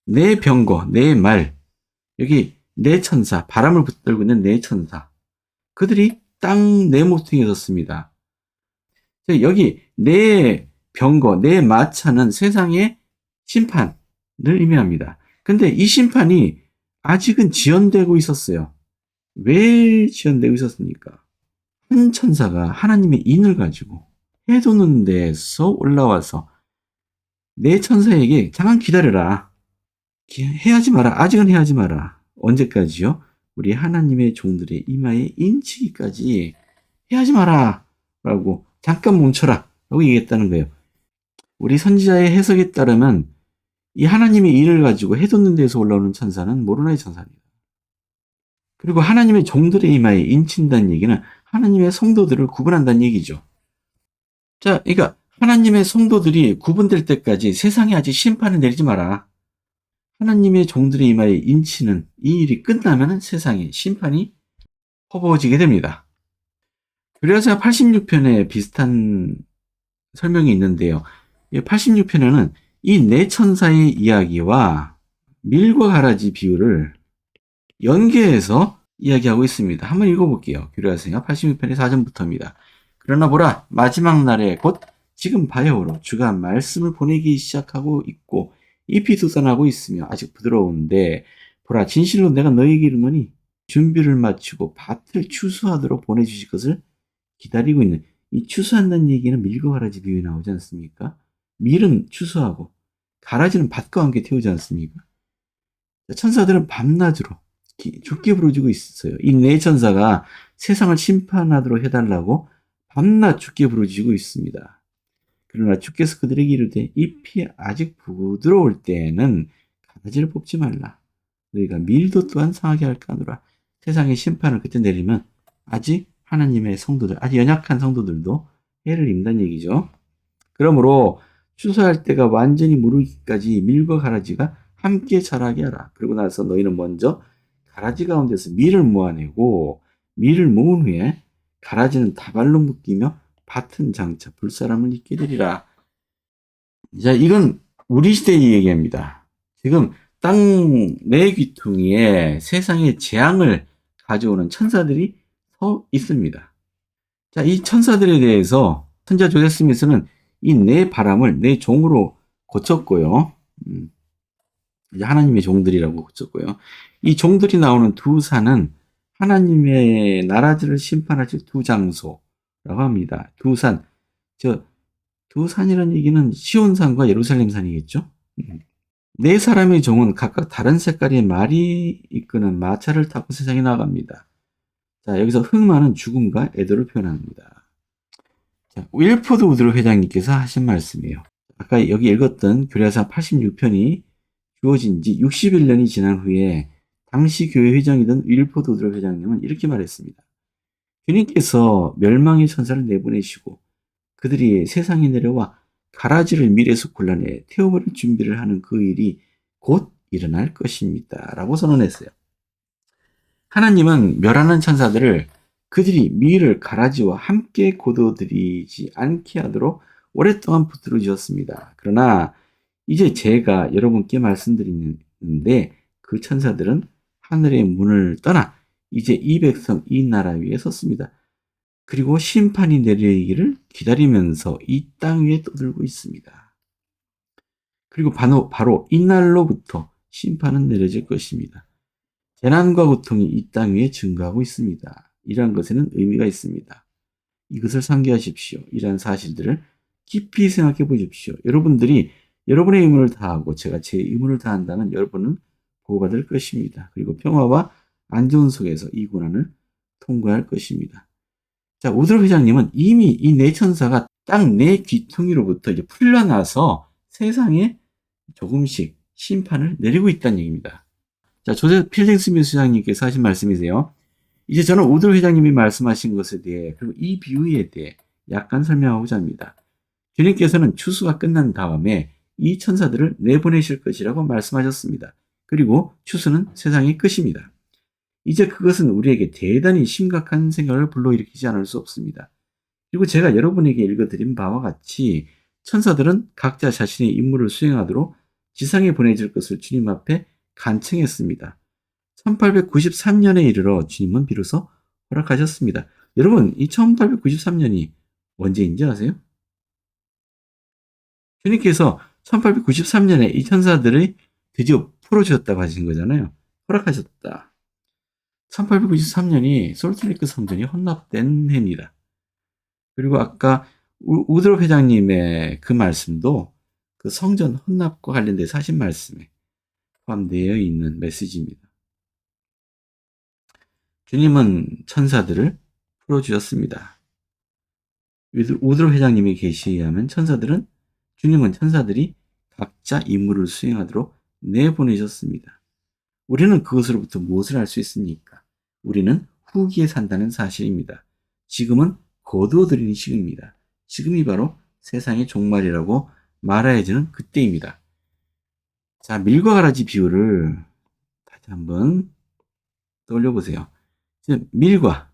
내 병거, 내 말, 여기 내 천사, 바람을 붙들고 있는 내 천사. 그들이 땅 내 모퉁이에 섰습니다. 여기 내 병거, 내 마차는 세상의 심판을 의미합니다. 근데 이 심판이 아직은 지연되고 있었어요. 왜 지연되고 있었습니까? 한 천사가 하나님의 인을 가지고 해도는 데서 올라와서 내 천사에게 잠깐 기다려라. 해하지 마라. 아직은 해하지 마라. 언제까지요? 우리 하나님의 종들의 이마에 인치기까지 해하지 마라. 라고 잠깐 멈춰라. 라고 얘기했다는 거예요. 우리 선지자의 해석에 따르면 이 하나님의 일을 가지고 해돋는 데서 올라오는 천사는 모로나의 천사입니다. 그리고 하나님의 종들의 이마에 인친다는 얘기는 하나님의 성도들을 구분한다는 얘기죠. 자, 그러니까 하나님의 성도들이 구분될 때까지 세상에 아직 심판을 내리지 마라. 하나님의 종들의 이마에 인치는 이 일이 끝나면 세상에 심판이 퍼부어지게 됩니다. 그래서 86편에 비슷한 설명이 있는데요. 86편에는 이 네 천사의 이야기와 밀과 가라지 비유를 연계해서 이야기하고 있습니다. 한번 읽어볼게요. 규례하세요. 86편의 4절부터입니다. 그러나 보라, 마지막 날에 곧 지금 바야흐로 주가 말씀을 보내기 시작하고 있고 잎이 돋아나고 있으며 아직 부드러운데 보라, 진실로 내가 너희에게 이르노니 준비를 마치고 밭을 추수하도록 보내주실 것을 기다리고 있는, 이 추수한다는 얘기는 밀과 가라지 비유에 나오지 않습니까? 밀은 추수하고 가라지는 밭과 함께 태우지 않습니까? 천사들은 밤낮으로 죽게 부르짖고 있어요. 이 네 천사가 세상을 심판하도록 해달라고 밤낮 죽게 부르짖고 있습니다. 그러나 주께서 그들에게 이르되 잎이 아직 부드러울 때에는 가라지를 뽑지 말라. 너희가 밀도 또한 상하게 할까 하노라. 세상의 심판을 그때 내리면 아직 하나님의 성도들, 아주 연약한 성도들도 해를 입는다는 얘기죠. 그러므로 추수할 때가 완전히 무르기까지 밀과 가라지가 함께 자라게 하라. 그리고 나서 너희는 먼저 가라지 가운데서 밀을 모아내고 밀을 모은 후에 가라지는 다발로 묶이며 밭은 장차 불사람을 잊게 되리라. 자, 이건 우리 시대의 얘기입니다. 지금 땅 내 귀퉁이에 세상의 재앙을 가져오는 천사들이 서 있습니다. 자, 이 천사들에 대해서 선지자 조셉 스미스는 이 네 바람을 네 종으로 고쳤고요. 이제 하나님의 종들이라고 고쳤고요. 이 종들이 나오는 두 산은 하나님의 나라들을 심판하실 두 장소라고 합니다. 두 산. 두 산이라는 얘기는 시온산과 예루살렘산이겠죠. 네 사람의 종은 각각 다른 색깔의 말이 이끄는 마차를 타고 세상에 나갑니다. 자, 여기서 흑마는 죽음과 애도를 표현합니다. 자, 윌포드 우드로 회장님께서 하신 말씀이에요. 아까 여기 읽었던 교례사 86편이 주어진 지 61년이 지난 후에 당시 교회 회장이던 윌포드 우드로 회장님은 이렇게 말했습니다. 주님께서 멸망의 천사를 내보내시고 그들이 세상에 내려와 가라지를 밀에서 골라내 태워버릴 준비를 하는 그 일이 곧 일어날 것입니다. 라고 선언했어요. 하나님은 멸하는 천사들을 그들이 밀을 가라지와 함께 거둬들이지 않게 하도록 오랫동안 붙들어 주었습니다. 그러나 이제 제가 여러분께 말씀드리는데 그 천사들은 하늘의 문을 떠나 이제 이 백성 이 나라 위에 섰습니다. 그리고 심판이 내리기를 기다리면서 이 땅 위에 떠들고 있습니다. 그리고 바로 이날로부터 심판은 내려질 것입니다. 재난과 고통이 이 땅 위에 증가하고 있습니다. 이러한 것에는 의미가 있습니다. 이것을 상기하십시오. 이러한 사실들을 깊이 생각해 보십시오. 여러분들이 여러분의 의무를 다하고 제가 제 의무를 다한다면 여러분은 보호받을 것입니다. 그리고 평화와 안전 속에서 이 고난을 통과할 것입니다. 자, 우드로 회장님은 이미 이 네 천사가 땅 내 귀퉁이로부터 이제 풀려나서 세상에 조금씩 심판을 내리고 있다는 얘기입니다. 자, 조셉 필딩 스미스 회장님께서 하신 말씀이세요. 이제 저는 우드로 회장님이 말씀하신 것에 대해 그리고 이 비유에 대해 약간 설명하고자 합니다. 주님께서는 추수가 끝난 다음에 이 천사들을 내보내실 것이라고 말씀하셨습니다. 그리고 추수는 세상의 끝입니다. 이제 그것은 우리에게 대단히 심각한 생각을 불러일으키지 않을 수 없습니다. 그리고 제가 여러분에게 읽어드린 바와 같이 천사들은 각자 자신의 임무를 수행하도록 지상에 보내질 것을 주님 앞에 간청했습니다. 1893년에 이르러 주님은 비로소 허락하셨습니다. 여러분, 이 1893년이 언제인지 아세요? 주님께서 1893년에 이 천사들의 드디어 풀어주셨다고 하신 거잖아요. 허락하셨다. 1893년이 솔트레이크 성전이 헌납된 해입니다. 그리고 아까 우드롭 회장님의 그 말씀도 그 성전 헌납과 관련돼서 하신 말씀에 포함되어 있는 메시지입니다. 주님은 천사들을 풀어주셨습니다. 우드롭 회장님의 계시에 의하면 주님은 천사들이 각자 임무를 수행하도록 내보내셨습니다. 우리는 그것으로부터 무엇을 알 수 있습니까? 우리는 후기에 산다는 사실입니다. 지금은 거두어들이는 시기입니다. 지금이 바로 세상의 종말이라고 말해야지는 그때입니다. 자, 밀과 가라지 비유를 다시 한번 떠올려 보세요. 밀과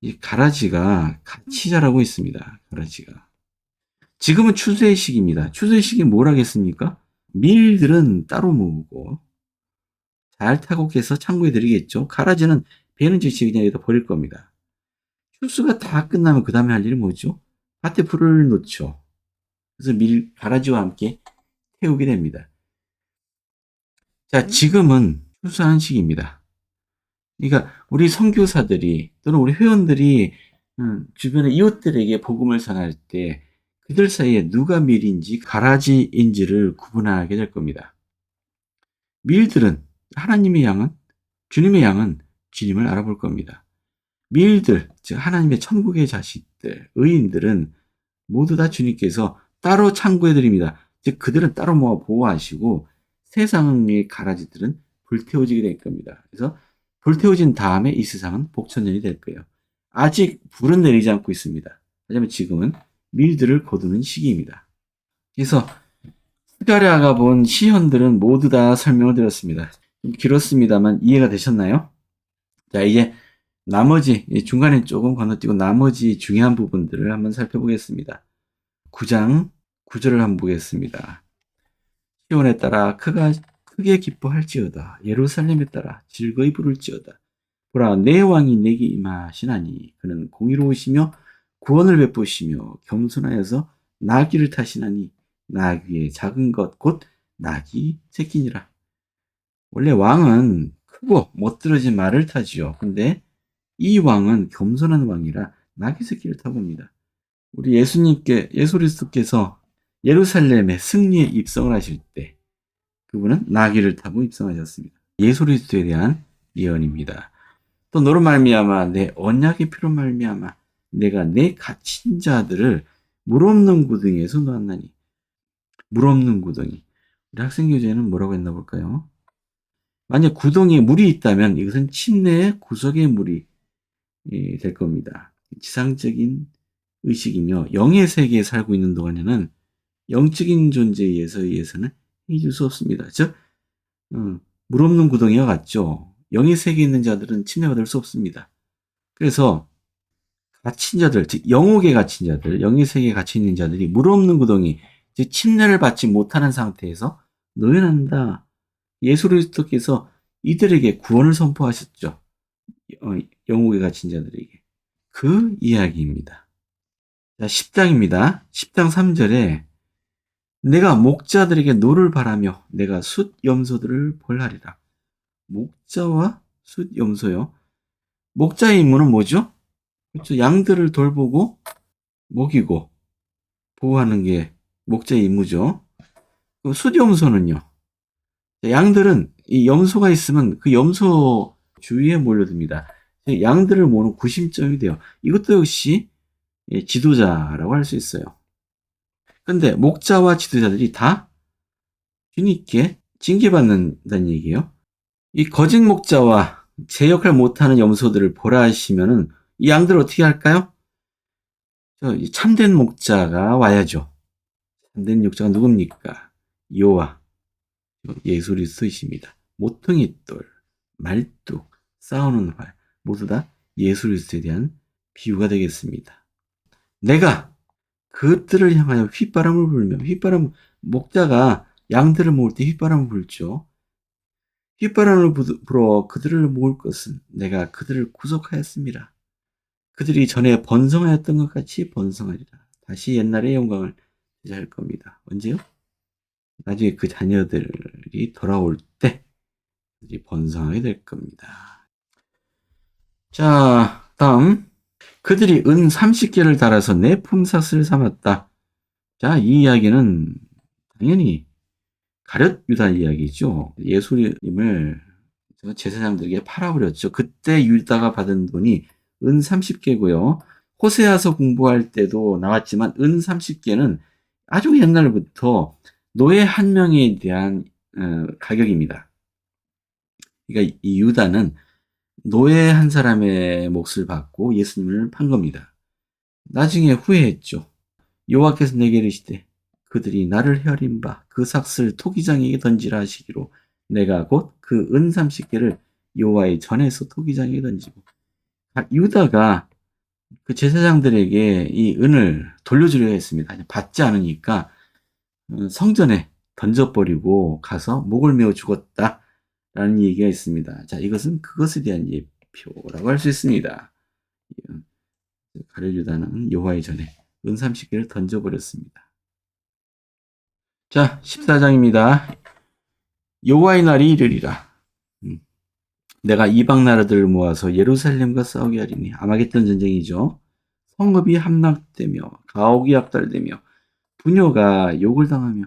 이 가라지가 같이 자라고 있습니다. 가라지가. 지금은 추수의 시기입니다. 추수의 시기 뭘 하겠습니까? 밀들은 따로 모으고 잘 타국해서 창고에 들이겠죠. 가라지는 배는 즉시 그냥 여기다 버릴 겁니다. 추수가 다 끝나면 그 다음에 할 일이 뭐죠? 밭에 풀을 놓죠. 그래서 가라지와 함께 태우게 됩니다. 자, 지금은 추수하는 시기입니다. 그러니까 우리 선교사들이 또는 우리 회원들이 주변의 이웃들에게 복음을 전할 때 그들 사이에 누가 밀인지 가라지인지를 구분하게 될 겁니다. 밀들은 하나님의 양은 주님의 양은 주님을 알아볼 겁니다. 밀들, 즉 하나님의 천국의 자식들, 의인들은 모두 다 주님께서 따로 창고해 드립니다. 즉 그들은 따로 모아 보호하시고 세상의 가라지들은 불태워지게 될 겁니다. 그래서 불태워진 다음에 이 세상은 복천년이 될 거예요. 아직 불은 내리지 않고 있습니다. 하지만 지금은 밀들을 거두는 시기입니다. 그래서 스가랴가 본 시현들은 모두 다 설명을 드렸습니다. 좀 길었습니다만 이해가 되셨나요? 자, 이제 나머지 중간에 조금 건너뛰고 나머지 중요한 부분들을 한번 살펴보겠습니다. 9장 9절을 한번 보겠습니다. 시온에 따라 크게 기뻐할지어다. 예루살렘에 따라 즐거이 부를지어다. 보라, 내 왕이 내게 임하시나니 그는 공의로우시며 구원을 베푸시며 겸손하여서 나귀를 타시나니 나귀의 작은 것 곧 나귀 새끼니라. 원래 왕은 크고 멋들어진 말을 타지요. 근데 이 왕은 겸손한 왕이라 나귀 새끼를 타고 옵니다. 우리 예수 그리스도께서 예루살렘에 승리에 입성을 하실 때 그분은 나귀를 타고 입성하셨습니다. 예수 그리스도에 대한 예언입니다. 또 너로 말미암아 내 언약의 피로 말미암아 내가 내 갇힌 자들을 물 없는 구덩이에서 놓았나니. 물 없는 구덩이. 우리 학생교재는 뭐라고 했나 볼까요? 만약 구덩이에 물이 있다면 이것은 침내의 구석의 물이 될 겁니다. 지상적인 의식이며 영의 세계에 살고 있는 동안에는 영적인 존재에 의해서는 해줄 수 없습니다. 즉, 물 없는 구덩이와 같죠. 영의 세계에 있는 자들은 침례받을 수 없습니다. 그래서 갇힌 자들, 즉 영옥에 갇힌 자들, 영의 세계에 갇혀 있는 자들이 물 없는 구덩이, 즉 침례를 받지 못하는 상태에서 노예난다. 예수 그리스도께서 이들에게 구원을 선포하셨죠. 영옥에 갇힌 자들에게. 그 이야기입니다. 자, 10장입니다. 10장 3절에 내가 목자들에게 노를 바라며 내가 숫 염소들을 벌하리라. 목자와 숫 염소요. 목자의 임무는 뭐죠? 그렇죠. 양들을 돌보고 먹이고 보호하는 게 목자의 임무죠. 숫 염소는요. 양들은 이 염소가 있으면 그 염소 주위에 몰려듭니다. 양들을 모으는 구심점이 돼요. 이것도 역시 지도자라고 할 수 있어요. 근데 목자와 지도자들이 다 주님께 징계받는다는 얘기예요. 이 거짓 목자와 제 역할 못하는 염소들을 보라 하시면은 이 양들을 어떻게 할까요? 참된 목자가 와야죠. 참된 목자가 누굽니까? 여호와 예수 그리스도이십니다. 모퉁이 돌, 말뚝, 싸우는 활 모두 다 예수 그리스도에 대한 비유가 되겠습니다. 내가 그들을 향하여 휘바람을 불며, 휘바람, 목자가 양들을 모을 때 휘바람을 불죠. 휘바람을 불어 그들을 모을 것은 내가 그들을 구속하였습니다. 그들이 전에 번성하였던 것 같이 번성하리라. 다시 옛날의 영광을 되찾을 겁니다. 언제요? 나중에 그 자녀들이 돌아올 때 그들이 번성하게 될 겁니다. 자, 다음. 그들이 은 30개를 달아서 내 품삯을 삼았다. 자, 이 이야기는 당연히 가룟 유다 이야기죠. 예수님을 제사장들에게 팔아버렸죠. 그때 유다가 받은 돈이 은 30개고요. 호세아서 공부할 때도 나왔지만 은 30개는 아주 옛날부터 노예 한 명에 대한 가격입니다. 그러니까 이 유다는 노예 한 사람의 몫을 받고 예수님을 판 겁니다. 나중에 후회했죠. 여호와께서 내게 이르시되 그들이 나를 헤아린 바 그 삭슬 토기장에게 던지라 하시기로 내가 곧 그 은 30개를 여호와의 전에서 토기장에게 던지고, 유다가 그 제사장들에게 이 은을 돌려주려 했습니다. 받지 않으니까 성전에 던져버리고 가서 목을 메어 죽었다라는 얘기가 있습니다. 자, 이것은 그것에 대한 예표라고 할 수 있습니다. 가룟 유다는 여호와의 전에 은 30개를 던져버렸습니다. 자, 14장입니다. 여호와의 날이 이르리라. 내가 이방 나라들을 모아서 예루살렘과 싸우게 하리니. 아마겟돈 전쟁이죠. 성읍이 함락되며 가옥이 압달되며 부녀가 욕을 당하며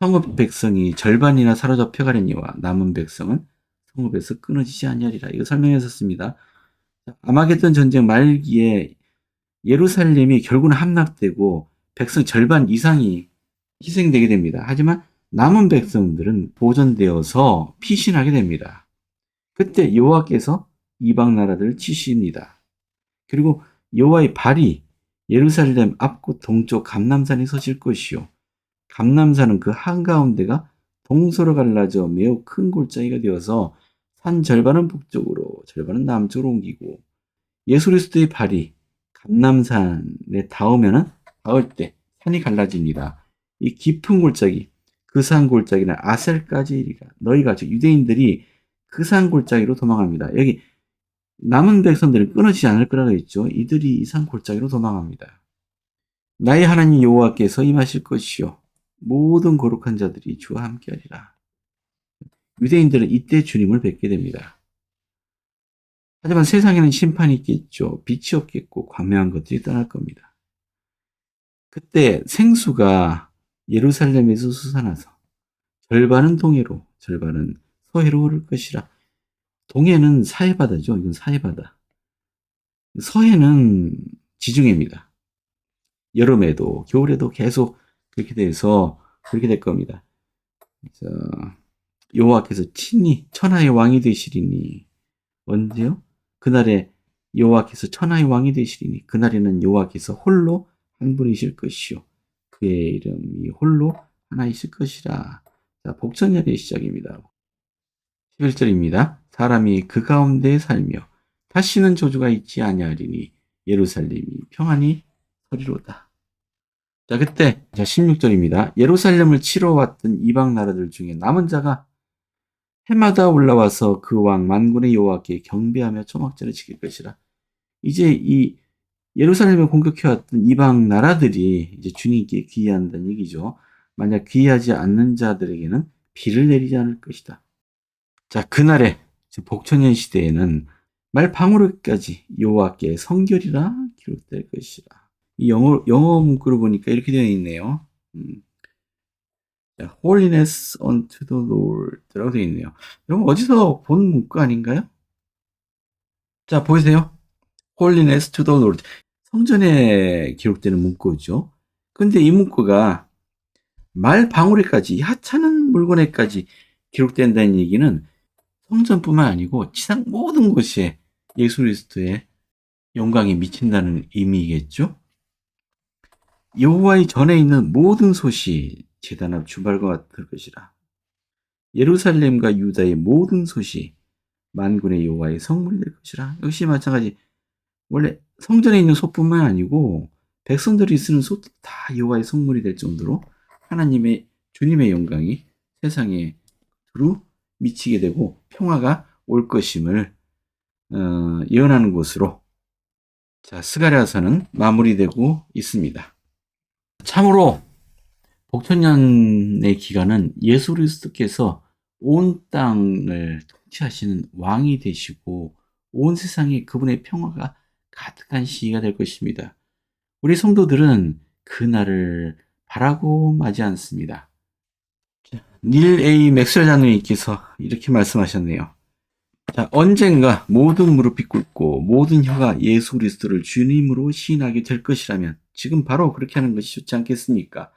성읍 백성이 절반이나 사로잡혀 가려니와 남은 백성은 성읍에서 끊어지지 아니하리라. 이거 설명했었습니다. 아마겟돈 전쟁 말기에 예루살렘이 결국은 함락되고 백성 절반 이상이 희생되게 됩니다. 하지만 남은 백성들은 보존되어서 피신하게 됩니다. 그때 여호와께서 이방 나라들을 치십니다. 그리고 여호와의 발이 예루살렘 앞곳 동쪽 감람산에 서실 것이요. 감람산은 그 한가운데가 동서로 갈라져 매우 큰 골짜기가 되어서 산 절반은 북쪽으로 절반은 남쪽으로 옮기고, 예수 그리스도의 발이 감람산에 닿을 때 산이 갈라집니다. 이 깊은 골짜기, 그 산 골짜기는 아셀까지 이르리라. 너희가 즉 유대인들이 그 산 골짜기로 도망합니다. 여기 남은 백성들은 끊어지지 않을 거라고 했죠. 이들이 이 산 골짜기로 도망합니다. 나의 하나님 여호와께서 임하실 것이요 모든 거룩한 자들이 주와 함께하리라. 유대인들은 이때 주님을 뵙게 됩니다. 하지만 세상에는 심판이 있겠죠. 빛이 없겠고 광명한 것들이 떠날 겁니다. 그때 생수가 예루살렘에서 솟아나서 절반은 동해로 절반은 서해로 흐를 것이라. 동해는 사해바다죠. 이건 사해바다. 서해는 지중해입니다. 여름에도 겨울에도 계속 그렇게 돼서 그렇게 될 겁니다. 여호와께서 친히 천하의 왕이 되시리니. 언제요? 그날에 여호와께서 천하의 왕이 되시리니. 그날에는 여호와께서 홀로 한 분이실 것이요 그의 이름이 홀로 하나이실 것이라. 자, 복전열의 시작입니다. 11절입니다. 사람이 그 가운데 살며 다시는 저주가 있지 아니하리니 예루살렘이 평안히 서리로다. 자, 그때 16절입니다. 예루살렘을 치러 왔던 이방 나라들 중에 남은 자가 해마다 올라와서 그 왕 만군의 여호와께 경배하며 초막절을 지킬 것이라. 이제 이 예루살렘을 공격해왔던 이방 나라들이 이제 주님께 귀의한다는 얘기죠. 만약 귀의하지 않는 자들에게는 비를 내리지 않을 것이다. 자, 그날에 복천년 시대에는 말 방울까지 여호와께 성결이라 기록될 것이라. 이 영어 문구를 보니까 이렇게 되어 있네요. 자, holiness unto the Lord라고 되어 있네요. 이건 어디서 본 문구 아닌가요? 자, 보이세요? holiness to the Lord. 성전에 기록되는 문구죠. 근데 이 문구가 말 방울에까지, 하찮은 물건에까지 기록된다는 얘기는 성전뿐만 아니고 지상 모든 곳에 예수 그리스도의 영광이 미친다는 의미겠죠. 여호와의 전에 있는 모든 솥이 제단 앞 주발과 같을 것이라. 예루살렘과 유다의 모든 솥이 만군의 여호와의 성물이 될 것이라. 역시 마찬가지. 원래 성전에 있는 솥뿐만 아니고 백성들이 쓰는 솥도 다 여호와의 성물이 될 정도로 하나님의 주님의 영광이 세상에 두루 미치게 되고 평화가 올 것임을 예언하는 것으로 자, 스가랴서는 마무리되고 있습니다. 참으로 복천년의 기간은 예수 그리스도께서 온 땅을 통치하시는 왕이 되시고 온 세상에 그분의 평화가 가득한 시기가 될 것입니다. 우리 성도들은 그 날을 바라고 마지 않습니다. 닐 A 맥스웰 장로님께서 이렇게 말씀하셨네요. 자, 언젠가 모든 무릎이 꿇고 모든 혀가 예수 그리스도를 주님으로 시인하게 될 것이라면 지금 바로 그렇게 하는 것이 좋지 않겠습니까?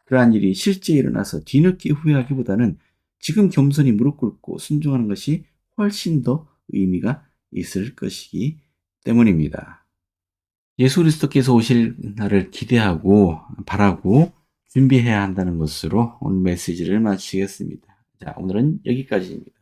그러한 일이 실제 일어나서 뒤늦게 후회하기보다는 지금 겸손히 무릎 꿇고 순종하는 것이 훨씬 더 의미가 있을 것이기 때문입니다. 예수 그리스도께서 오실 날을 기대하고 바라고 준비해야 한다는 것으로 오늘 메시지를 마치겠습니다. 자, 오늘은 여기까지입니다.